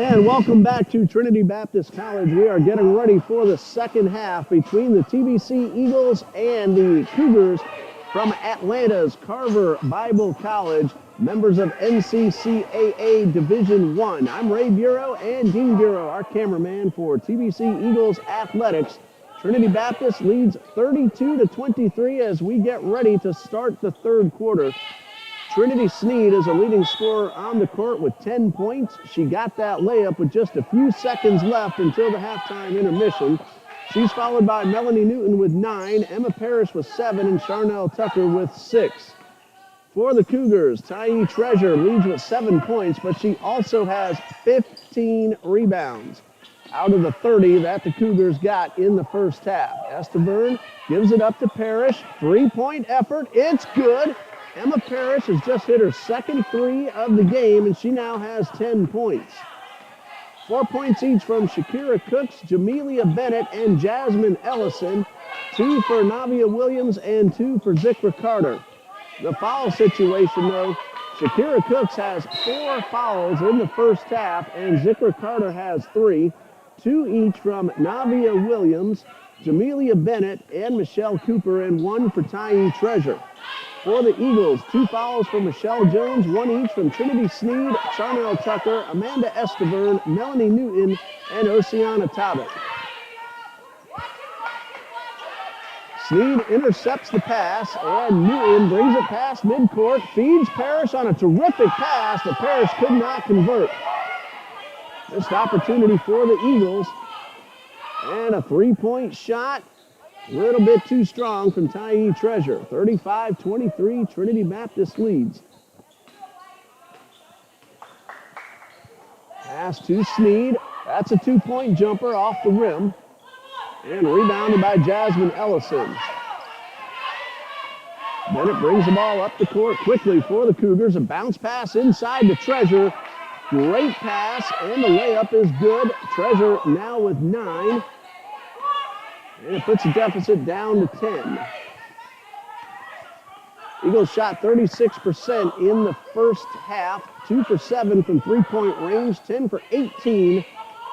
Speaker 1: And welcome back to Trinity Baptist College. We are getting ready for the second half between the TBC Eagles and the Cougars from Atlanta's Carver Bible College, members of NCCAA Division I. I'm Ray Bureau and Dean Bureau, our cameraman for TBC Eagles Athletics. Trinity Baptist leads 32-23 as we get ready to start the third quarter. Trinity Sneed is a leading scorer on the court with 10 points. She got that layup with just a few seconds left until the halftime intermission. She's followed by Melanie Newton with 9, Emma Parrish with 7, and Charnel Tucker with 6. For the Cougars, Tyee Treasure leads with 7 points, but she also has 15 rebounds out of the 30 that the Cougars got in the first half. Esteburn gives it up to Parrish. 3-point effort. It's good. Emma Parrish has just hit her second 3 of the game, and she now has 10 points. 4 points each from Shakira Cooks, Jamelia Bennett, and Jasmine Ellison. 2 for Navia Williams and 2 for Zikra Carter. The foul situation, though, Shakira Cooks has 4 fouls in the first half, and Zikra Carter has 3. 2 each from Navia Williams, Jamelia Bennett, and Michelle Cooper, and 1 for Tyee Treasure. For the Eagles, 2 fouls from Michelle Jones, 1 each from Trinity Sneed, Charnel Tucker, Amanda Esteburn, Melanie Newton, and Oceana Tabit. Sneed intercepts the pass, and Newton brings it past midcourt, feeds Parrish on a terrific pass, but Parrish could not convert. Missed opportunity for the Eagles, and a 3-point shot. A little bit too strong from Tyee Treasure. 35-23, Trinity Baptist leads. Pass to Sneed. That's a 2-point jumper off the rim. And rebounded by Jasmine Ellison. Bennett brings the ball up the court quickly for the Cougars. A bounce pass inside to Treasure. Great pass, and the layup is good. Treasure now with 9. And it puts the deficit down to 10. Eagles shot 36% in the first half, 2 for 7 from three-point range, 10 for 18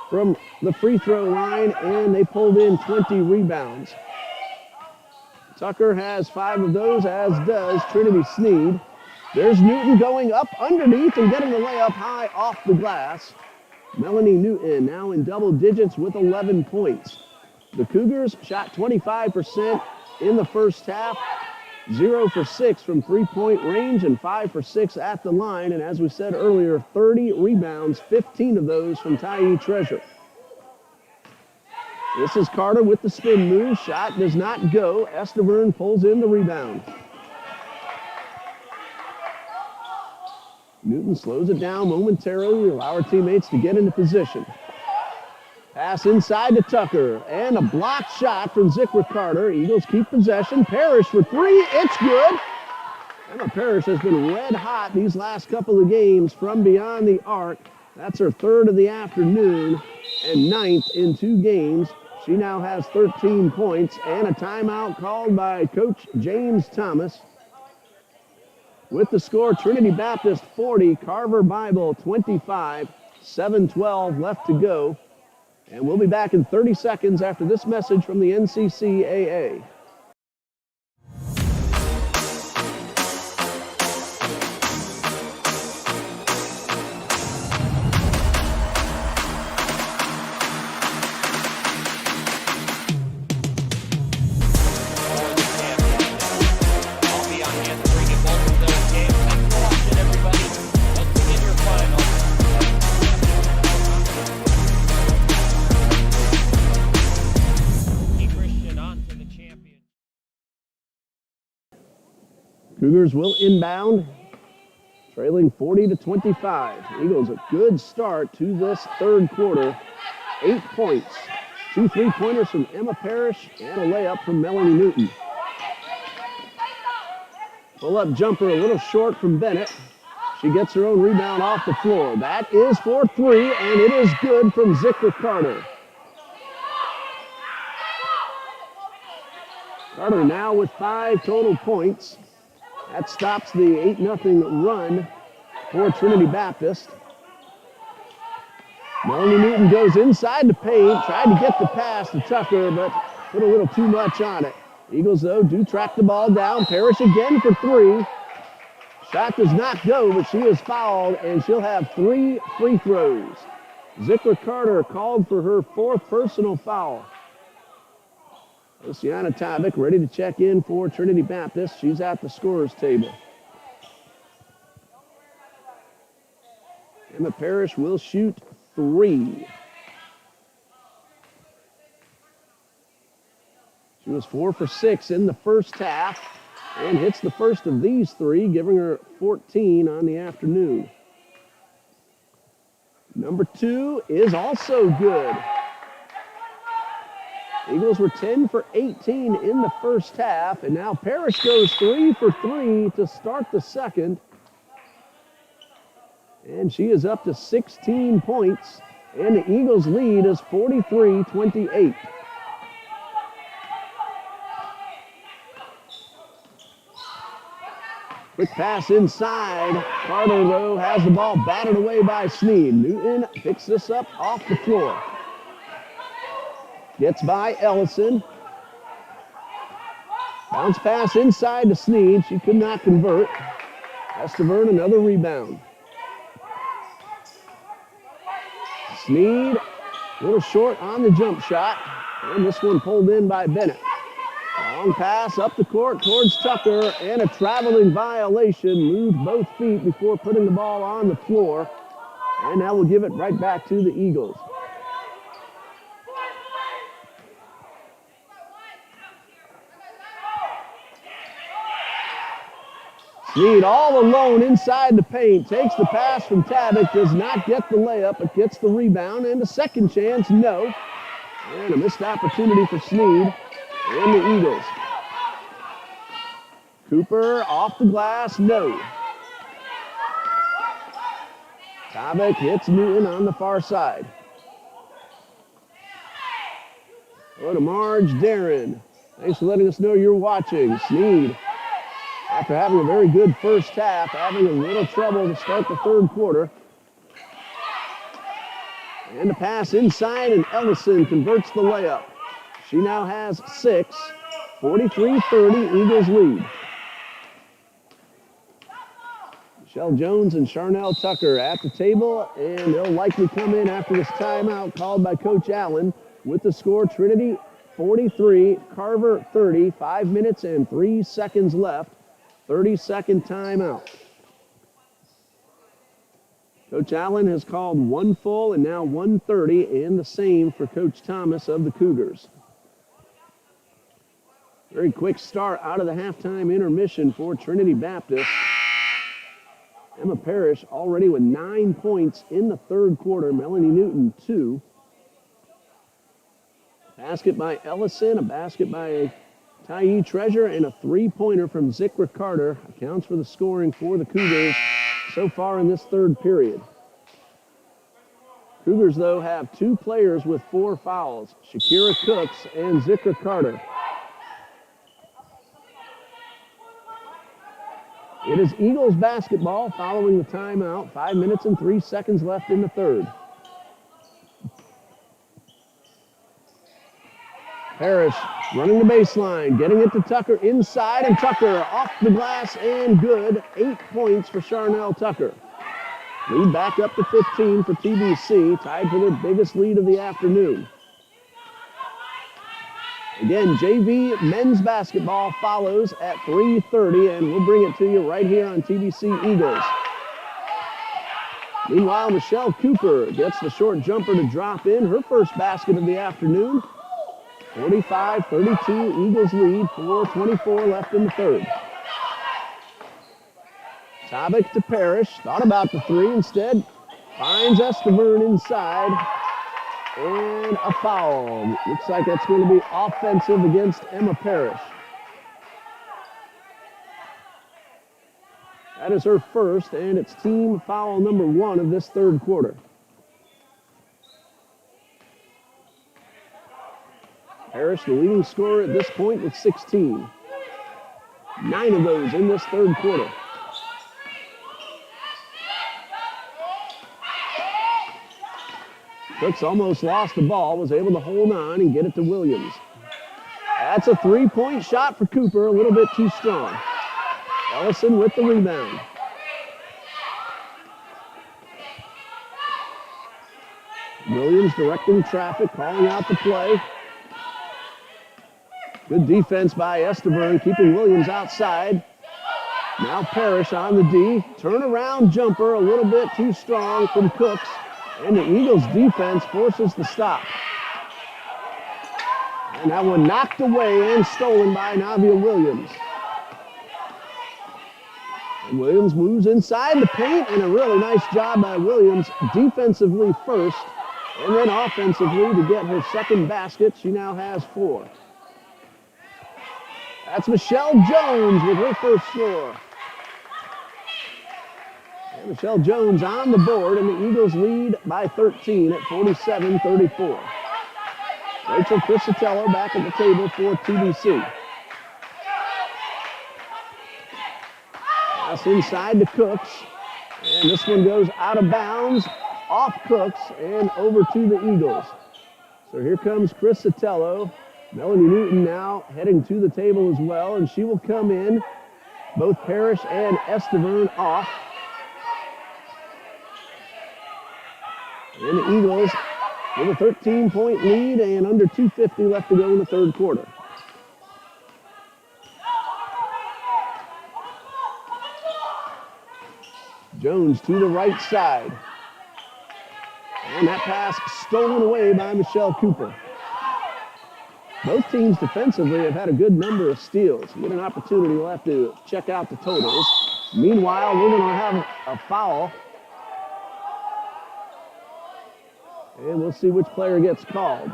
Speaker 1: from the free throw line, and they pulled in 20 rebounds. Tucker has 5 of those, as does Trinity Sneed. There's Newton going up underneath and getting the layup high off the glass. Melanie Newton now in double digits with 11 points. The Cougars shot 25% in the first half, 0 for 6 from three-point range and 5 for 6 at the line. And as we said earlier, 30 rebounds, 15 of those from Tyee Treasure. This is Carter with the spin move. Shot does not go. Esteburn pulls in the rebound. Newton slows it down momentarily, allow her teammates to get into position. Pass inside to Tucker, and a blocked shot from Zikra Carter. Eagles keep possession. Parrish for 3, it's good. Emma Parrish has been red hot these last couple of games from beyond the arc. That's her 3rd of the afternoon and 9th in 2 games. She now has 13 points and a timeout called by Coach James Thomas. With the score, Trinity Baptist 40, Carver Bible 25, 7:12 left to go. And we'll be back in 30 seconds after this message from the NCCAA. Cougars will inbound, trailing 40-25. Eagles a good start to this third quarter. 8 points, 2 3-pointers from Emma Parrish, and a layup from Melanie Newton. Pull-up jumper a little short from Bennett. She gets her own rebound off the floor. That is for 3, and it is good from Zikra Carter. Carter now with 5 total points. That stops the 8-0 run for Trinity Baptist. Melanie Newton goes inside the paint, tried to get the pass to Tucker, but put a little too much on it. Eagles, though, do track the ball down. Parrish again for three. Shot does not go, but she is fouled, and she'll have 3 free throws. Zickler Carter called for her 4th personal foul. Luciana Tabak ready to check in for Trinity Baptist. She's at the scorer's table. Emma Parrish will shoot 3. She was 4 for 6 in the first half and hits the first of these 3, giving her 14 on the afternoon. Number 2 is also good. Eagles were 10 for 18 in the first half, and now Parrish goes 3 for 3 to start the second. And she is up to 16 points, and the Eagles' lead is 43-28. Quick pass inside. Carter, though, has the ball batted away by Sneed. Newton picks this up off the floor. Gets by Ellison. Bounce pass inside to Sneed. She could not convert. Estavern, another rebound. Sneed, a little short on the jump shot. And this one pulled in by Bennett. Long pass up the court towards Tucker, and a traveling violation. Moved both feet before putting the ball on the floor. And now we'll give it right back to the Eagles. Sneed all alone inside the paint. Takes the pass from Tabak. Does not get the layup, but gets the rebound. And a second chance, no. And a missed opportunity for Sneed and the Eagles. Cooper off the glass, no. Tabak hits Newton on the far side. Go to Marge Darren. Thanks for letting us know you're watching. Sneed, after having a very good first half, having a little trouble to start the third quarter. And the pass inside, and Ellison converts the layup. She now has 6. 43-30, Eagles lead. Michelle Jones and Charnel Tucker at the table, and they'll likely come in after this timeout called by Coach Allen with the score Trinity 43, Carver 30, 5 minutes and 3 seconds left. 30-second timeout. Coach Allen has called 1 full and now 1:30, and the same for Coach Thomas of the Cougars. Very quick start out of the halftime intermission for Trinity Baptist. Emma Parrish already with 9 points in the third quarter. Melanie Newton, 2. Basket by Ellison, a basket by Tyee Treasure, and a three-pointer from Zickler Carter accounts for the scoring for the Cougars so far in this third period. Cougars, though, have 2 players with 4 fouls, Shakira Cooks and Zickler Carter. It is Eagles basketball following the timeout. 5 minutes and 3 seconds left in the third. Parrish running the baseline, getting it to Tucker inside, and Tucker off the glass and good. 8 points for Charnel Tucker. Lead back up to 15 for TBC, tied for their biggest lead of the afternoon. Again, JV men's basketball follows at 3:30, and we'll bring it to you right here on TBC Eagles. Meanwhile, Michelle Cooper gets the short jumper to drop in, her first basket of the afternoon. 45-32, Eagles lead, 4:24 left in the third. Tabak to Parrish, thought about the 3 instead, finds Estavern inside, and a foul. Looks like that's going to be offensive against Emma Parrish. That is her first, and it's team foul number 1 of this third quarter. Parrish, the leading scorer at this point with 16. 9 of those in this third quarter. Cooks almost lost the ball, was able to hold on and get it to Williams. That's a three-point shot for Cooper, a little bit too strong. Ellison with the rebound. Williams directing traffic, calling out the play. Good defense by Esteban, keeping Williams outside. Now Parrish on the D. Turnaround jumper, a little bit too strong from Cooks. And the Eagles defense forces the stop. And that one knocked away and stolen by Navia Williams. And Williams moves inside the paint, and a really nice job by Williams defensively first, and then offensively to get her second basket. She now has 4. That's Michelle Jones with her first score. And Michelle Jones on the board, and the Eagles lead by 13 at 47-34. Rachel Crisatello back at the table for TBC. Pass inside to Cooks, and this one goes out of bounds, off Cooks, and over to the Eagles. So here comes Crisatello. Melanie Newton now heading to the table as well, and she will come in. Both Parrish and Esteban off. And the Eagles with a 13-point lead and under 2:50 left to go in the third quarter. Jones to the right side. And that pass stolen away by Michelle Cooper. Both teams defensively have had a good number of steals. We get an opportunity, we'll have to check out the totals. Meanwhile, we're going to have a foul. And we'll see which player gets called.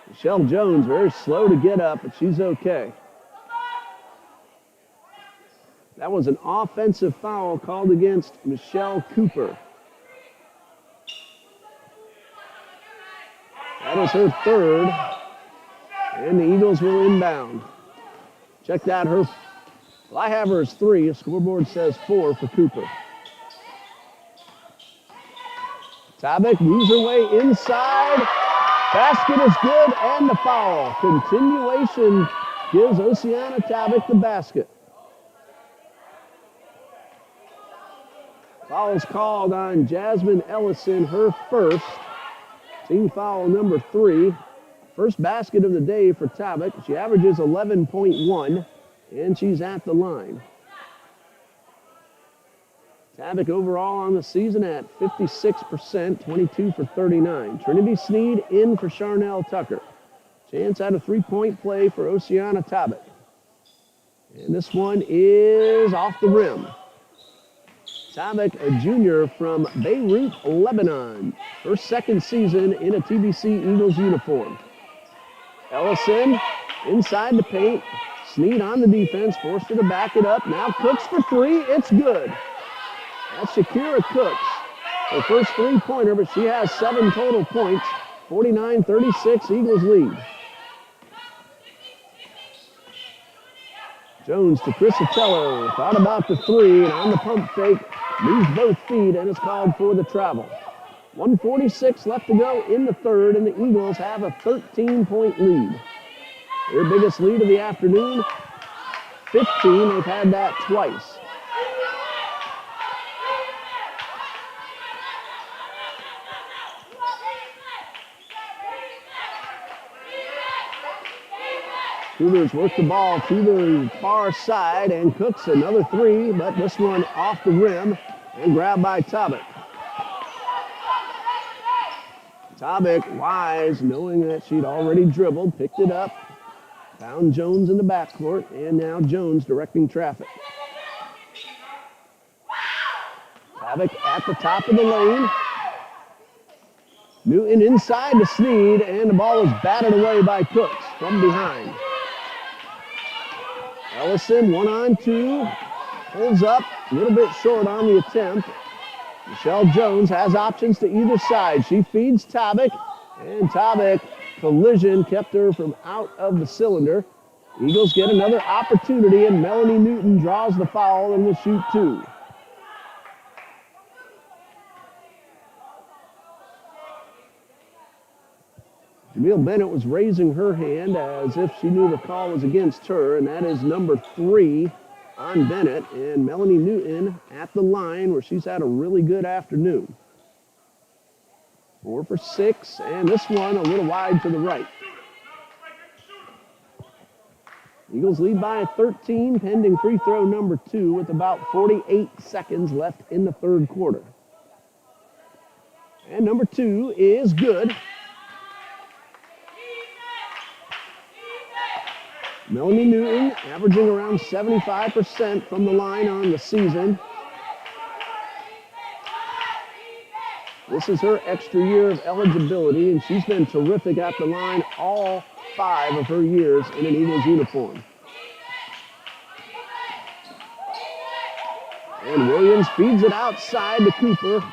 Speaker 1: Michelle Jones, very slow to get up, but she's okay. That was an offensive foul called against Michelle Cooper. That is her third, and the Eagles will inbound. Check that, well, I have her as 3. The scoreboard says 4 for Cooper. Tabak moves her way inside. Basket is good, and the foul. Continuation gives Oceana Tabak the basket. Foul is called on Jasmine Ellison, her first. Team foul number 3. First basket of the day for Tabak. She averages 11.1, and she's at the line. Tabak overall on the season at 56%, 22 for 39. Trinity Sneed in for Charnel Tucker. Chance at a 3-point play for Oceana Tabak. And this one is off the rim. Tabak, a junior from Beirut, Lebanon. Her second season in a TBC Eagles uniform. Ellison inside the paint. Sneed on the defense, forced her to back it up. Now Cooks for 3, it's good. That's Shakira Cooks. Her first 3-pointer, but she has 7 total points. 49-36, Eagles lead. Jones to Crisatello. Thought about the 3, and on the pump fake, moves both feet, and is called for the travel. 1:46 left to go in the third, and the Eagles have a 13-point lead. Their biggest lead of the afternoon, 15. They've had that twice. Cougars work the ball to the far side, and Cooks another 3, but this one off the rim and grabbed by Tabak. Tabak, wise, knowing that she'd already dribbled, picked it up, found Jones in the backcourt, and now Jones directing traffic. Tabak at the top of the lane. Newton inside to Sneed, and the ball is batted away by Cooks from behind. Ellison, 1-on-2, pulls up, a little bit short on the attempt. Michelle Jones has options to either side. She feeds Tabak, and Tabak, collision, kept her from out of the cylinder. Eagles get another opportunity, and Melanie Newton draws the foul and will shoot 2. Jamil Bennett was raising her hand as if she knew the call was against her, and that is number 3 on Bennett. And Melanie Newton at the line where she's had a really good afternoon. 4 for 6, and this one a little wide to the right. Eagles lead by 13, pending free throw number 2 with about 48 seconds left in the third quarter. And number 2 is good. Melanie Newton averaging around 75% from the line on the season. This is her extra year of eligibility, and she's been terrific at the line all 5 of her years in an Eagles uniform. And Williams feeds it outside to Cooper.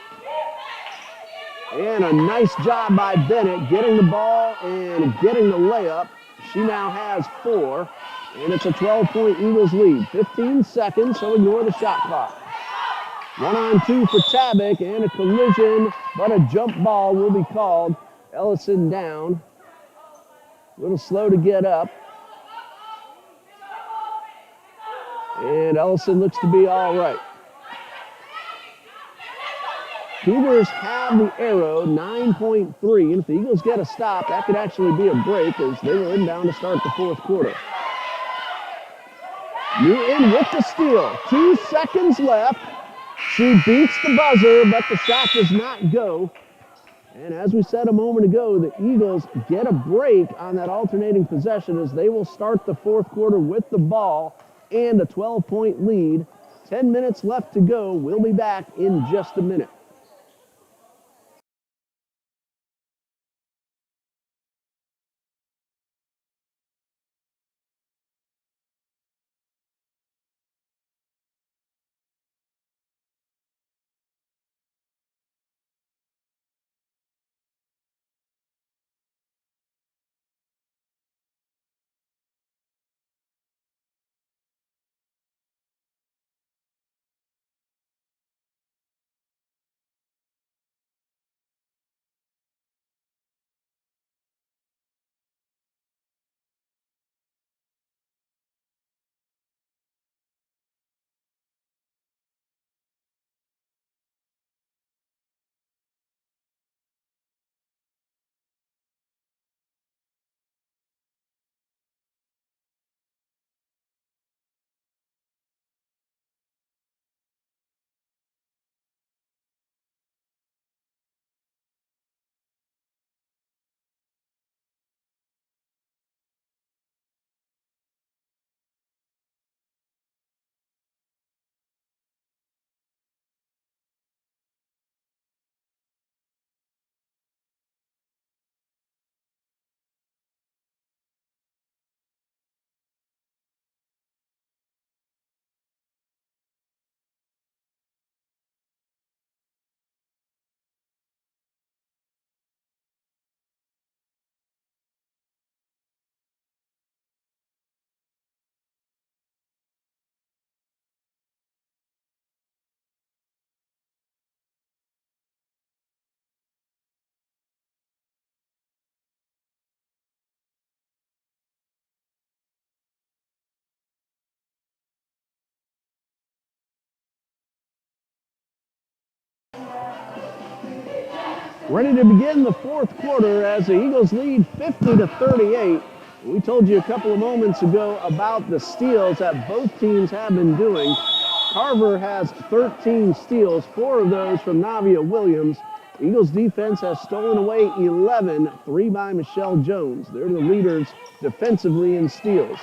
Speaker 1: And a nice job by Bennett getting the ball and getting the layup. She now has 4, and it's a 12-point Eagles lead. 15 seconds, so ignore the shot clock. 1-on-2 for Tabak, and a collision, but a jump ball will be called. Ellison down. A little slow to get up. And Ellison looks to be all right. Cougars have the arrow, 9.3, and if the Eagles get a stop, that could actually be a break as they were inbound to start the fourth quarter. Newton with the steal. 2 seconds left. She beats the buzzer, but the shot does not go. And as we said a moment ago, the Eagles get a break on that alternating possession as they will start the fourth quarter with the ball and a 12-point lead. 10 minutes left to go. We'll be back in just a minute. Ready to begin the fourth quarter as the Eagles lead 50-38. We told you a couple of moments ago about the steals that both teams have been doing. Carver has 13 steals, 4 of those from Navia Williams. Eagles defense has stolen away 11, 3 by Michelle Jones. They're the leaders defensively in steals.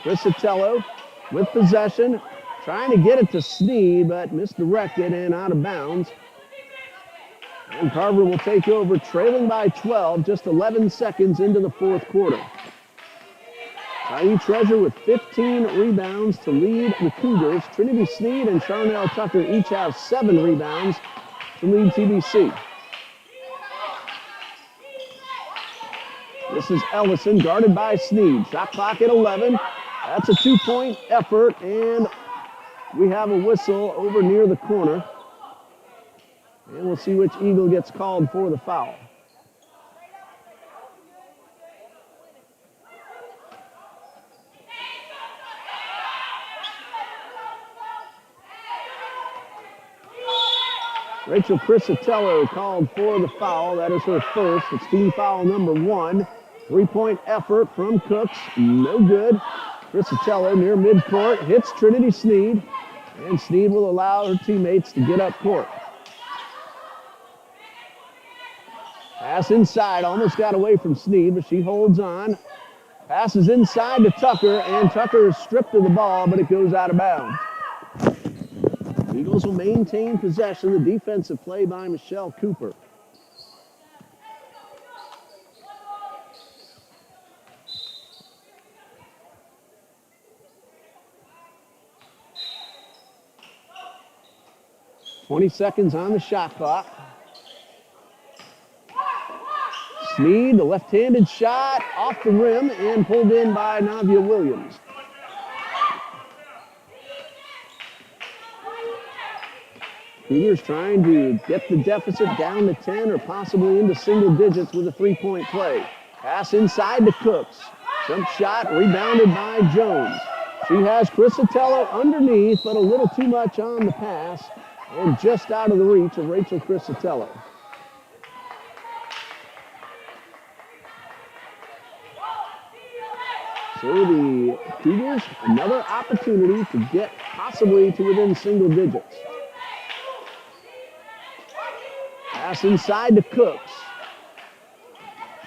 Speaker 1: Chris Sotelo with possession, trying to get it to Sneed, but misdirected and out of bounds. And Carver will take over, trailing by 12, just 11 seconds into the fourth quarter. Tiny Treasure with 15 rebounds to lead the Cougars. Trinity Sneed and Charnel Tucker each have 7 rebounds to lead TBC. This is Ellison, guarded by Sneed. Shot clock at 11. That's a 2-point effort, and we have a whistle over near the corner. And we'll see which Eagle gets called for the foul. Rachel Crisatello called for the foul. That is her first. It's team foul number 1. 3-point effort from Cooks. No good. Crisatello near midcourt hits Trinity Sneed. And Sneed will allow her teammates to get up court. Pass inside. Almost got away from Sneed, but she holds on. Passes inside to Tucker, and Tucker is stripped of the ball, but it goes out of bounds. Eagles will maintain possession. The defensive play by Michelle Cooper. .20 seconds on the shot clock. Sneed, the left-handed shot off the rim and pulled in by Navia Williams. Cougars trying to get the deficit down to 10 or possibly into single digits with a 3-point play. Pass inside to Cooks. Jump shot rebounded by Jones. She has Crisatello underneath, but a little too much on the pass and just out of the reach of Rachel Crisatello. So the Cougars, another opportunity to get possibly to within single digits. Pass inside to Cooks.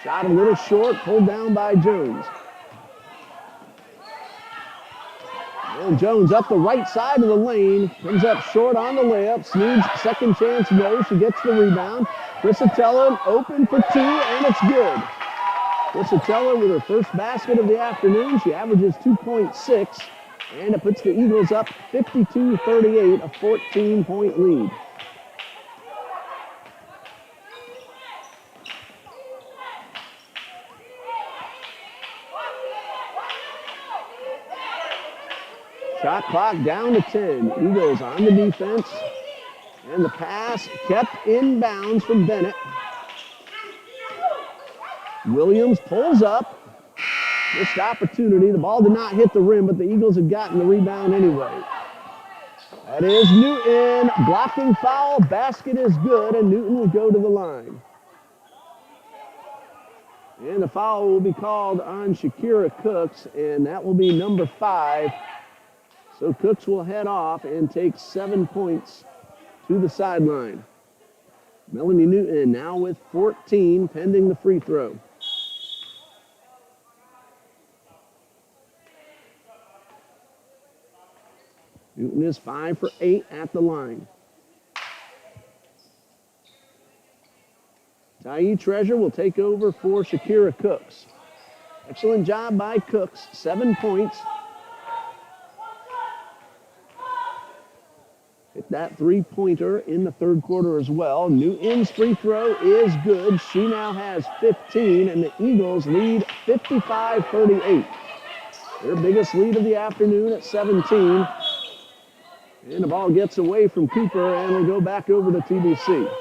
Speaker 1: Shot a little short, pulled down by Jones. And Jones up the right side of the lane, comes up short on the layup. Sneed's second chance, no. She gets the rebound. Crisatello open for 2, and it's good. Crisatello with her first basket of the afternoon. She averages 2.6, and it puts the Eagles up 52-38, a 14-point lead. Shot clock down to 10. Eagles on the defense. And the pass kept in bounds from Bennett. Williams pulls up. Missed opportunity. The ball did not hit the rim, but the Eagles had gotten the rebound anyway. That is Newton. Blocking foul. Basket is good, and Newton will go to the line. And the foul will be called on Shakira Cooks, and that will be number 5. So Cooks will head off and take 7 points to the sideline. Melanie Newton now with 14, pending the free throw. Newton is 5 for 8 at the line. Tyee Treasure will take over for Shakira Cooks. Excellent job by Cooks, 7 points. Hit that 3-pointer in the third quarter as well. Newton's free throw is good. She now has 15, and the Eagles lead 55-38. Their biggest lead of the afternoon at 17. And the ball gets away from Cooper and will go back over to TBC.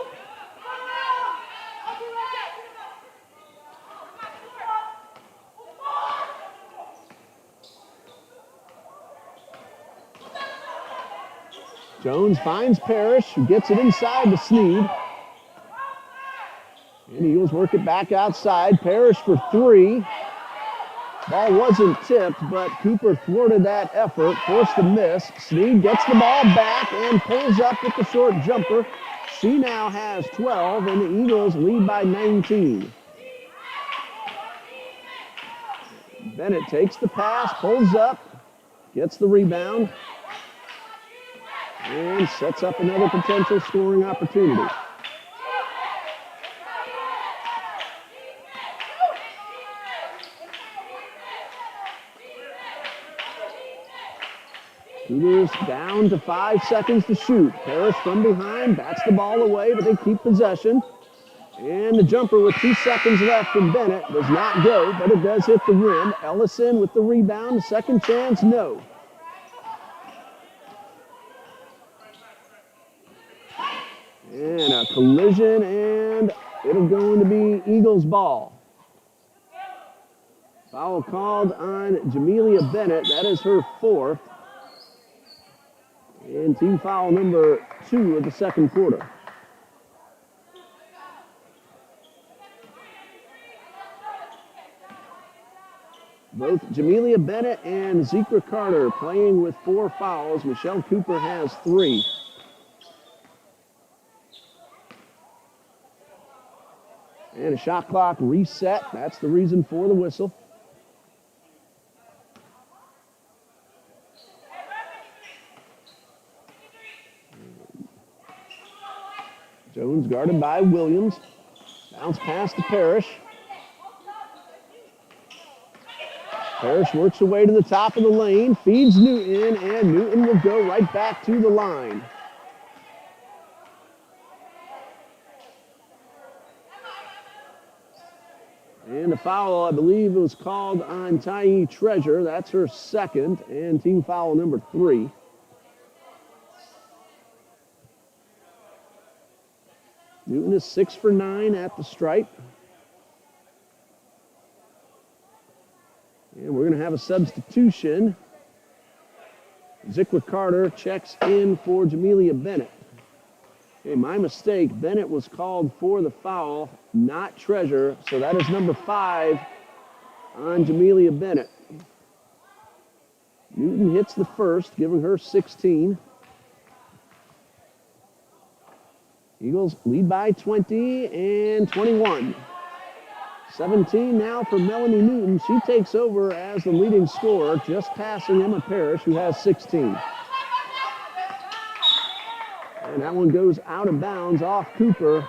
Speaker 1: Jones finds Parrish, who gets it inside to Sneed. And Eagles work it back outside. Parrish for 3. Ball wasn't tipped, but Cooper thwarted that effort, forced a miss. Sneed gets the ball back and pulls up with the short jumper. She now has 12, and the Eagles lead by 19. Bennett takes the pass, pulls up, gets the rebound, and sets up another potential scoring opportunity. Cougars down to 5 seconds to shoot. Parrish from behind, bats the ball away, but they keep possession. And the jumper with 2 seconds left from Bennett does not go, but it does hit the rim. Ellison with the rebound, second chance, no. And a collision, and it'll go to be Eagles ball. Foul called on Jamelia Bennett. That is her 4th. And team foul number 2 of the second quarter. Both Jamelia Bennett and Zekra Carter playing with 4 fouls. Michelle Cooper has 3. And a shot clock reset. That's the reason for the whistle. Jones guarded by Williams. Bounce pass to Parrish. Parrish works her way to the top of the lane, feeds Newton, and Newton will go right back to the line. And a foul, I believe it was called on Tyee Treasure. That's her second, and team foul number 3. Newton is 6 for 9 at the stripe. And we're going to have a substitution. Zekra Carter checks in for Jamelia Bennett. Okay, my mistake. Bennett was called for the foul, not Treasure. So that is number 5 on Jamelia Bennett. Newton hits the first, giving her 16. Eagles lead by 20 and 21. 17 now for Melanie Newton. She takes over as the leading scorer, just passing Emma Parrish, who has 16. And that one goes out of bounds off Cooper.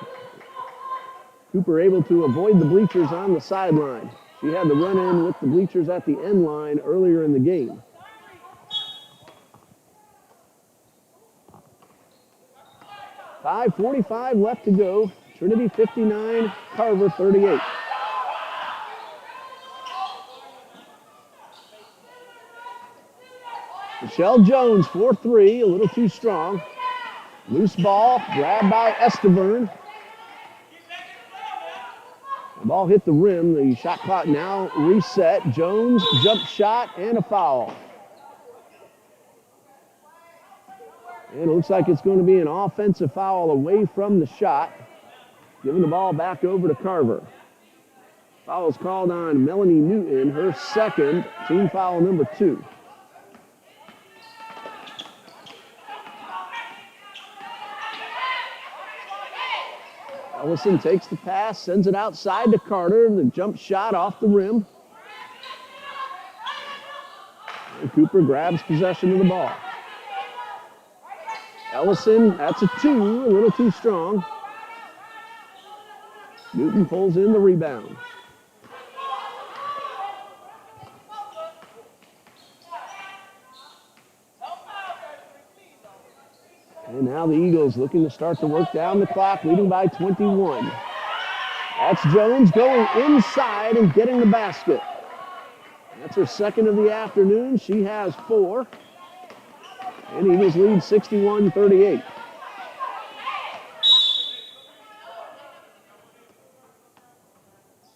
Speaker 1: Cooper able to avoid the bleachers on the sideline. She had the run-in with the bleachers at the end line earlier in the game. .5:45 left to go. Trinity 59, Carver 38. Michelle Jones, 4-3, a little too strong. Loose ball, grabbed by Estavern. The ball hit the rim. The shot clock now reset. Jones, jump shot, and a foul. And it looks like it's going to be an offensive foul away from the shot. Giving the ball back over to Carver. Foul is called on Melanie Newton, her second, team foul number 2. Ellison takes the pass, sends it outside to Carter. The jump shot off the rim. And Cooper grabs possession of the ball. Ellison, that's a 2, a little too strong. Newton pulls in the rebound. And now the Eagles looking to start to work down the clock, leading by 21. That's Jones going inside and getting the basket. That's her second of the afternoon. She has 4. And Eagles lead 61-38.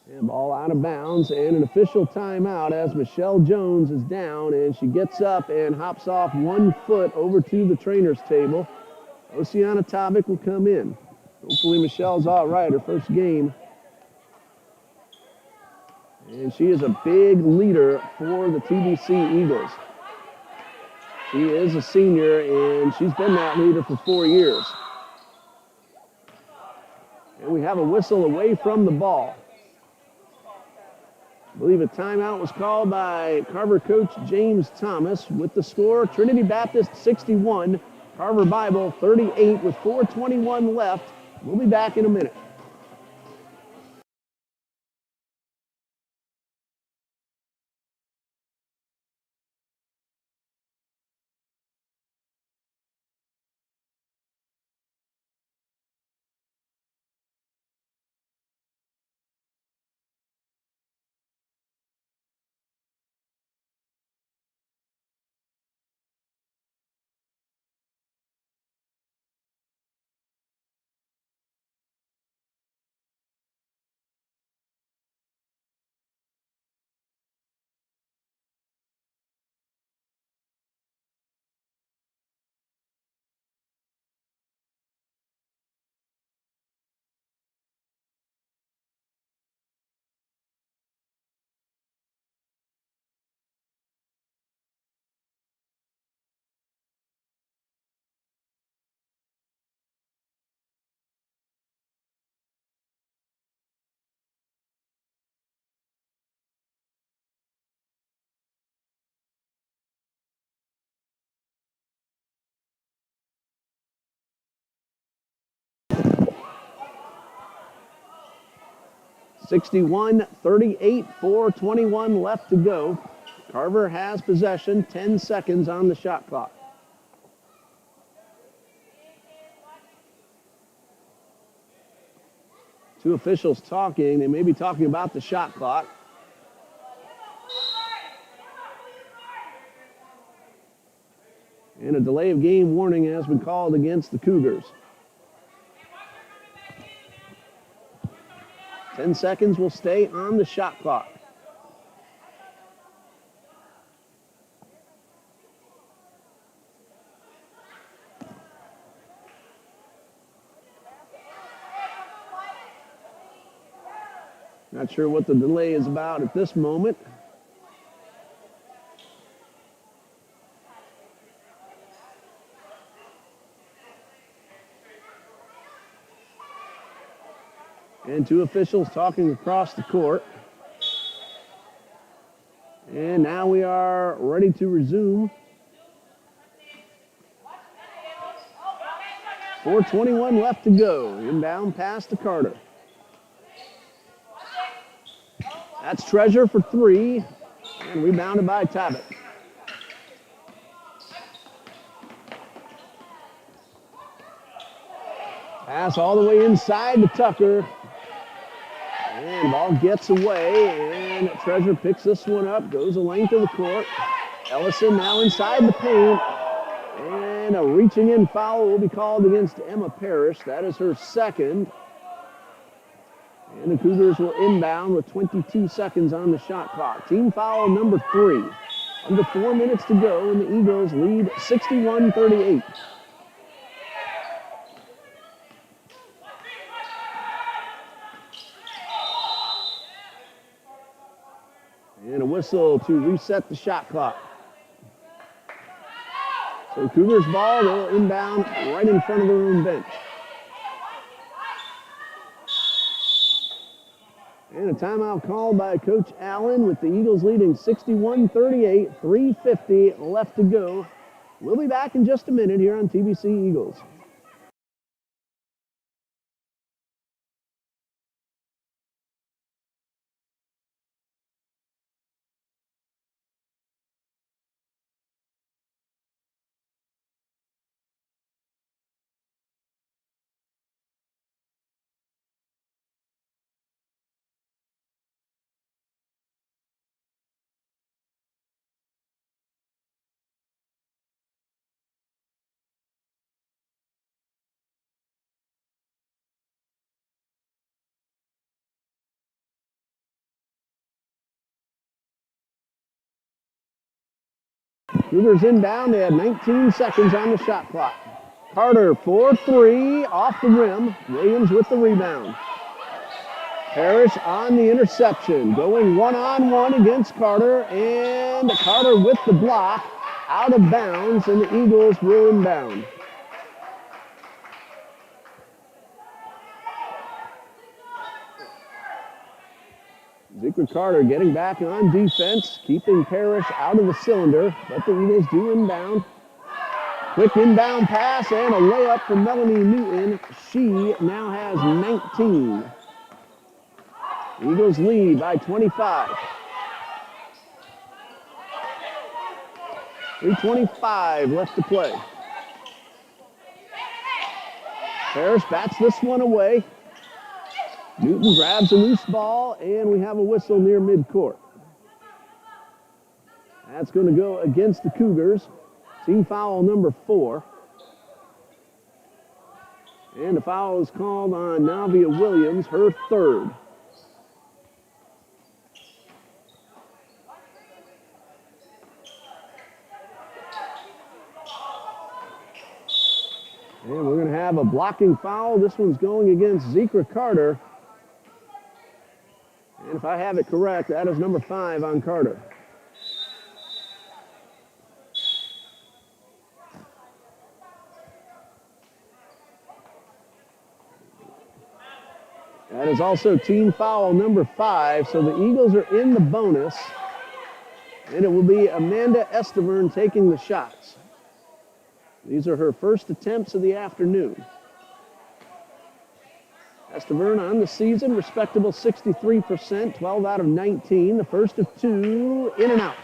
Speaker 1: And ball out of bounds and an official timeout as Michelle Jones is down and she gets up and hops off 1 foot over to the trainer's table. Oceana Tobic will come in. Hopefully Michelle's all right, her first game. And she is a big leader for the TBC Eagles. She is a senior, and she's been that leader for 4 years. And we have a whistle away from the ball. I believe a timeout was called by Carver coach James Thomas. With the score, Trinity Baptist 61, Carver Bible 38 with 4:21 left. We'll be back in a minute. 61-38, 4:21 left to go. Carver has possession, 10 seconds on the shot clock. Two officials talking. They may be talking about the shot clock. And a delay of game warning has been called against the Cougars. 10 seconds will stay on the shot clock. Not sure what the delay is about at this moment. And two officials talking across the court. And now we are ready to resume. 4:21 left to go. Inbound pass to Carter. That's Treasure for three, and rebounded by Tabbitt. Pass all the way inside to Tucker. And the ball gets away, and Treasure picks this one up, goes the length of the court. Ellison now inside the paint, and a reaching in foul will be called against Emma Parrish. That is her second. And the Cougars will inbound with 22 seconds on the shot clock. Team foul number 3. Under 4 minutes to go, and the Eagles lead 61-38. And a whistle to reset the shot clock. So Cougars ball, they'll inbound right in front of their own bench. And a timeout called by Coach Allen with the Eagles leading 61-38, 3:50 left to go. We'll be back in just a minute here on TBC Eagles. Cougars inbound. They had 19 seconds on the shot clock. Carter for three, off the rim. Williams with the rebound. Parrish on the interception, going one-on-one against Carter, and Carter with the block, out of bounds, and the Eagles will inbound. Zikra Carter getting back on defense, keeping Parrish out of the cylinder, but the Eagles do inbound. Quick inbound pass and a layup from Melanie Newton. She now has 19. Eagles lead by 25. 3:25 left to play. Parrish bats this one away. Newton grabs a loose ball, and we have a whistle near midcourt. That's going to go against the Cougars. Team foul number 4. And the foul is called on Navia Williams, her third. And we're going to have a blocking foul. This one's going against Zikra Carter. And if I have it correct, that is number 5 on Carter. That is also team foul number 5, so the Eagles are in the bonus. And it will be Amanda Estevern taking the shots. These are her first attempts of the afternoon. Esteverne on the season, respectable 63%, 12 out of 19. The first of two, in and out.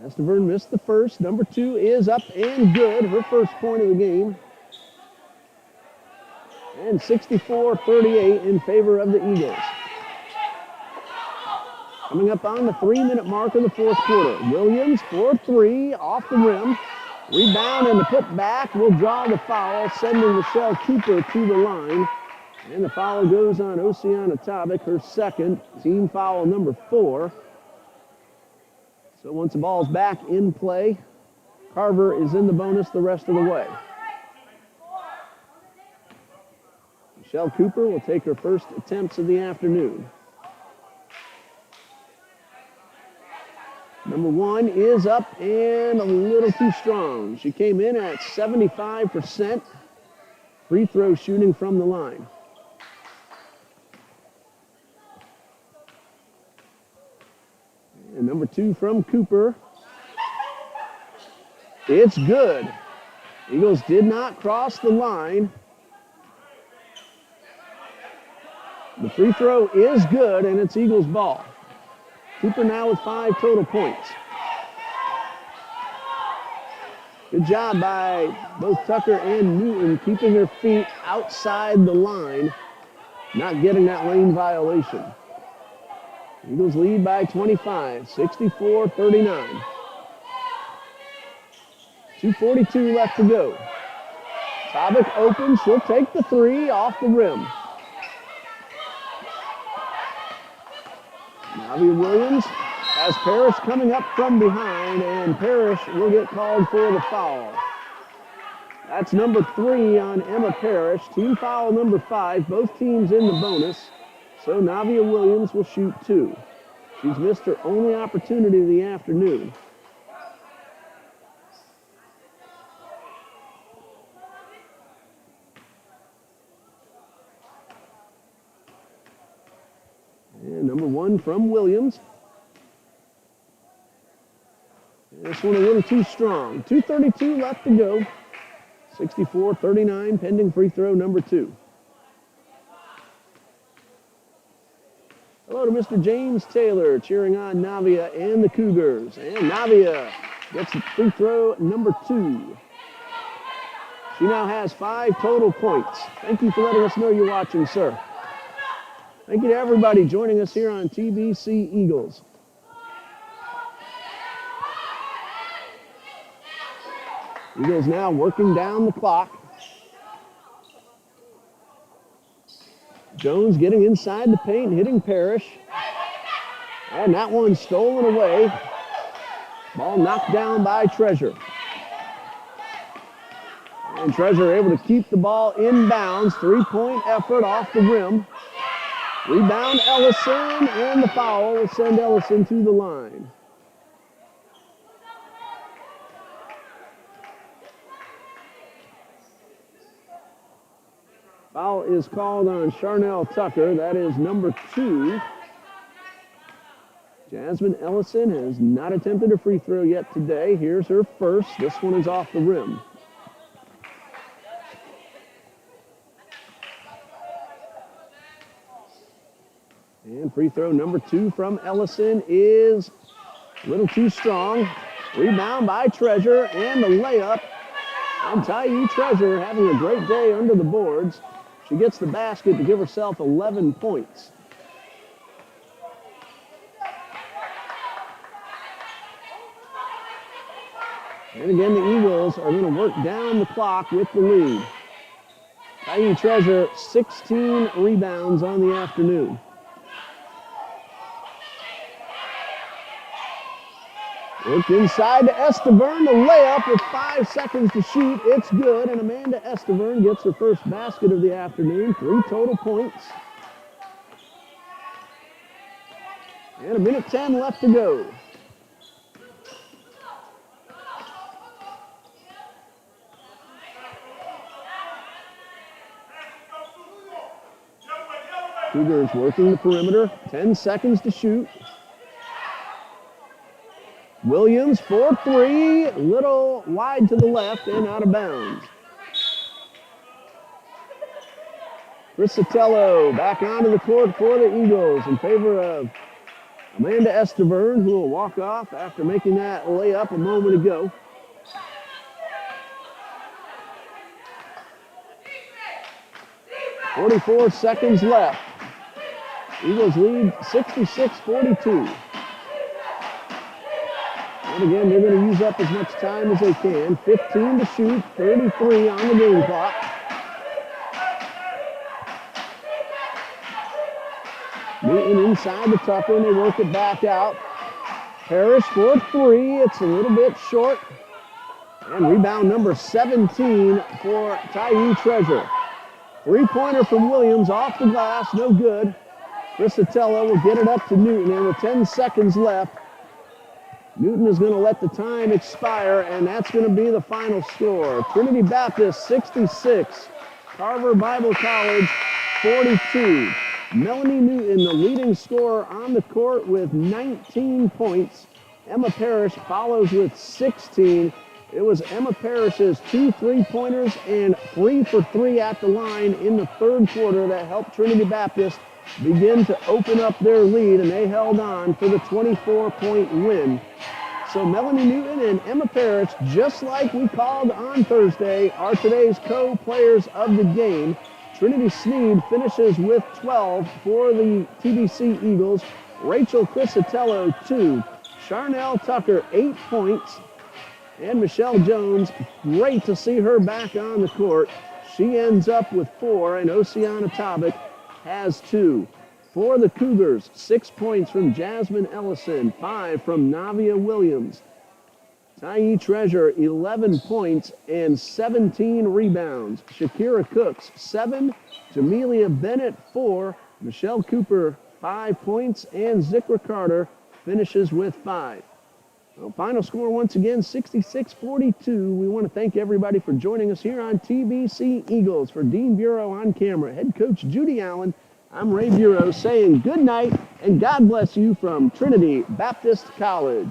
Speaker 1: Esteverne missed the first. Number two is up and good. Her first point of the game. And 64-38 in favor of the Eagles. Coming up on the 3-minute mark of the fourth quarter. Williams for three, off the rim. Rebound and the putback will draw the foul, sending Michelle Cooper to the line. And the foul goes on Oceana Tabak, her second, team foul number 4. So once the ball's back in play, Carver is in the bonus the rest of the way. Michelle Cooper will take her first attempts of the afternoon. Number one is up and a little too strong. She came in at 75% free throw shooting from the line. And number two from Cooper. It's good. Eagles did not cross the line. The free throw is good, and it's Eagles ball. Cooper now with 5 total points. Good job by both Tucker and Newton keeping their feet outside the line, not getting that lane violation. Eagles lead by 25, 64-39. 2:42 left to go. Tabak opens, she'll take the three off the rim. Navia Williams has Parrish coming up from behind, and Parrish will get called for the foul. That's number 3 on Emma Parrish, team foul number 5, both teams in the bonus. So Navia Williams will shoot 2. She's missed her only opportunity of the afternoon. And number 1 from Williams. This one a little too strong. 2:32 left to go. 64-39, pending free throw number 2. Hello to Mr. James Taylor cheering on Navia and the Cougars. And Navia gets free throw number 2. She now has 5 total points. Thank you for letting us know you're watching, sir. Thank you to everybody joining us here on TBC Eagles. Eagles now working down the clock. Jones getting inside the paint, hitting Parrish. And that one stolen away. Ball knocked down by Treasure. And Treasure able to keep the ball in bounds. 3-point effort off the rim. Rebound Ellison, and the foul will send Ellison to the line. Foul is called on Charnel Tucker. That is number 2. Jasmine Ellison has not attempted a free throw yet today. Here's her first. This one is off the rim. And free throw number 2 from Ellison is a little too strong. Rebound by Treasure, and the layup. And Taiyi Treasure having a great day under the boards. She gets the basket to give herself 11 points. And again, the Eagles are going to work down the clock with the lead. Taiyi Treasure, 16 rebounds on the afternoon. Worked inside to Esteverne, the layup with 5 seconds to shoot. It's good, and Amanda Esteverne gets her first basket of the afternoon. 3 total points. And 1:10 left to go. Cougars working the perimeter. 10 seconds to shoot. Williams for three, little wide to the left and out of bounds. Crisatello back onto the court for the Eagles in favor of Amanda Estavern, who will walk off after making that layup a moment ago. .44 seconds left. Eagles lead 66-42. And again, they're going to use up as much time as they can. 15 to shoot, 33 on the game clock. Newton inside to Tucker, and they work it back out. Parrish for three. It's a little bit short. And rebound number 17 for Tye Treasure. Three-pointer from Williams off the glass, no good. Crisatello will get it up to Newton, and with 10 seconds left, Newton is going to let the time expire, and that's going to be the final score. Trinity Baptist 66, Carver Bible College 42. Melanie Newton, the leading scorer on the court with 19 points. Emma Parrish follows with 16. It was Emma Parrish's 2 3-pointers and 3 for 3 at the line in the third quarter that helped Trinity Baptist begin to open up their lead, and they held on for the 24-point win. So Melanie Newton and Emma Parrish, just like we called on Thursday, are today's co-players of the game. Trinity Sneed finishes with 12 for the TBC Eagles. Rachel Crisatello, 2. Charnel Tucker, 8 points. And Michelle Jones, great to see her back on the court. She ends up with 4, and Oceana Tobic has 2. For the Cougars, 6 points from Jasmine Ellison, 5 from Navia Williams. Tye Treasure, 11 points and 17 rebounds. Shakira Cooks, 7. Jamelia Bennett, 4. Michelle Cooper, 5 points. And Zikra Carter finishes with 5. Well, final score once again, 66-42. We want to thank everybody for joining us here on TBC Eagles. For Dean Bureau on camera, head coach Judy Allen, I'm Ray Bureau saying good night and God bless you from Trinity Baptist College.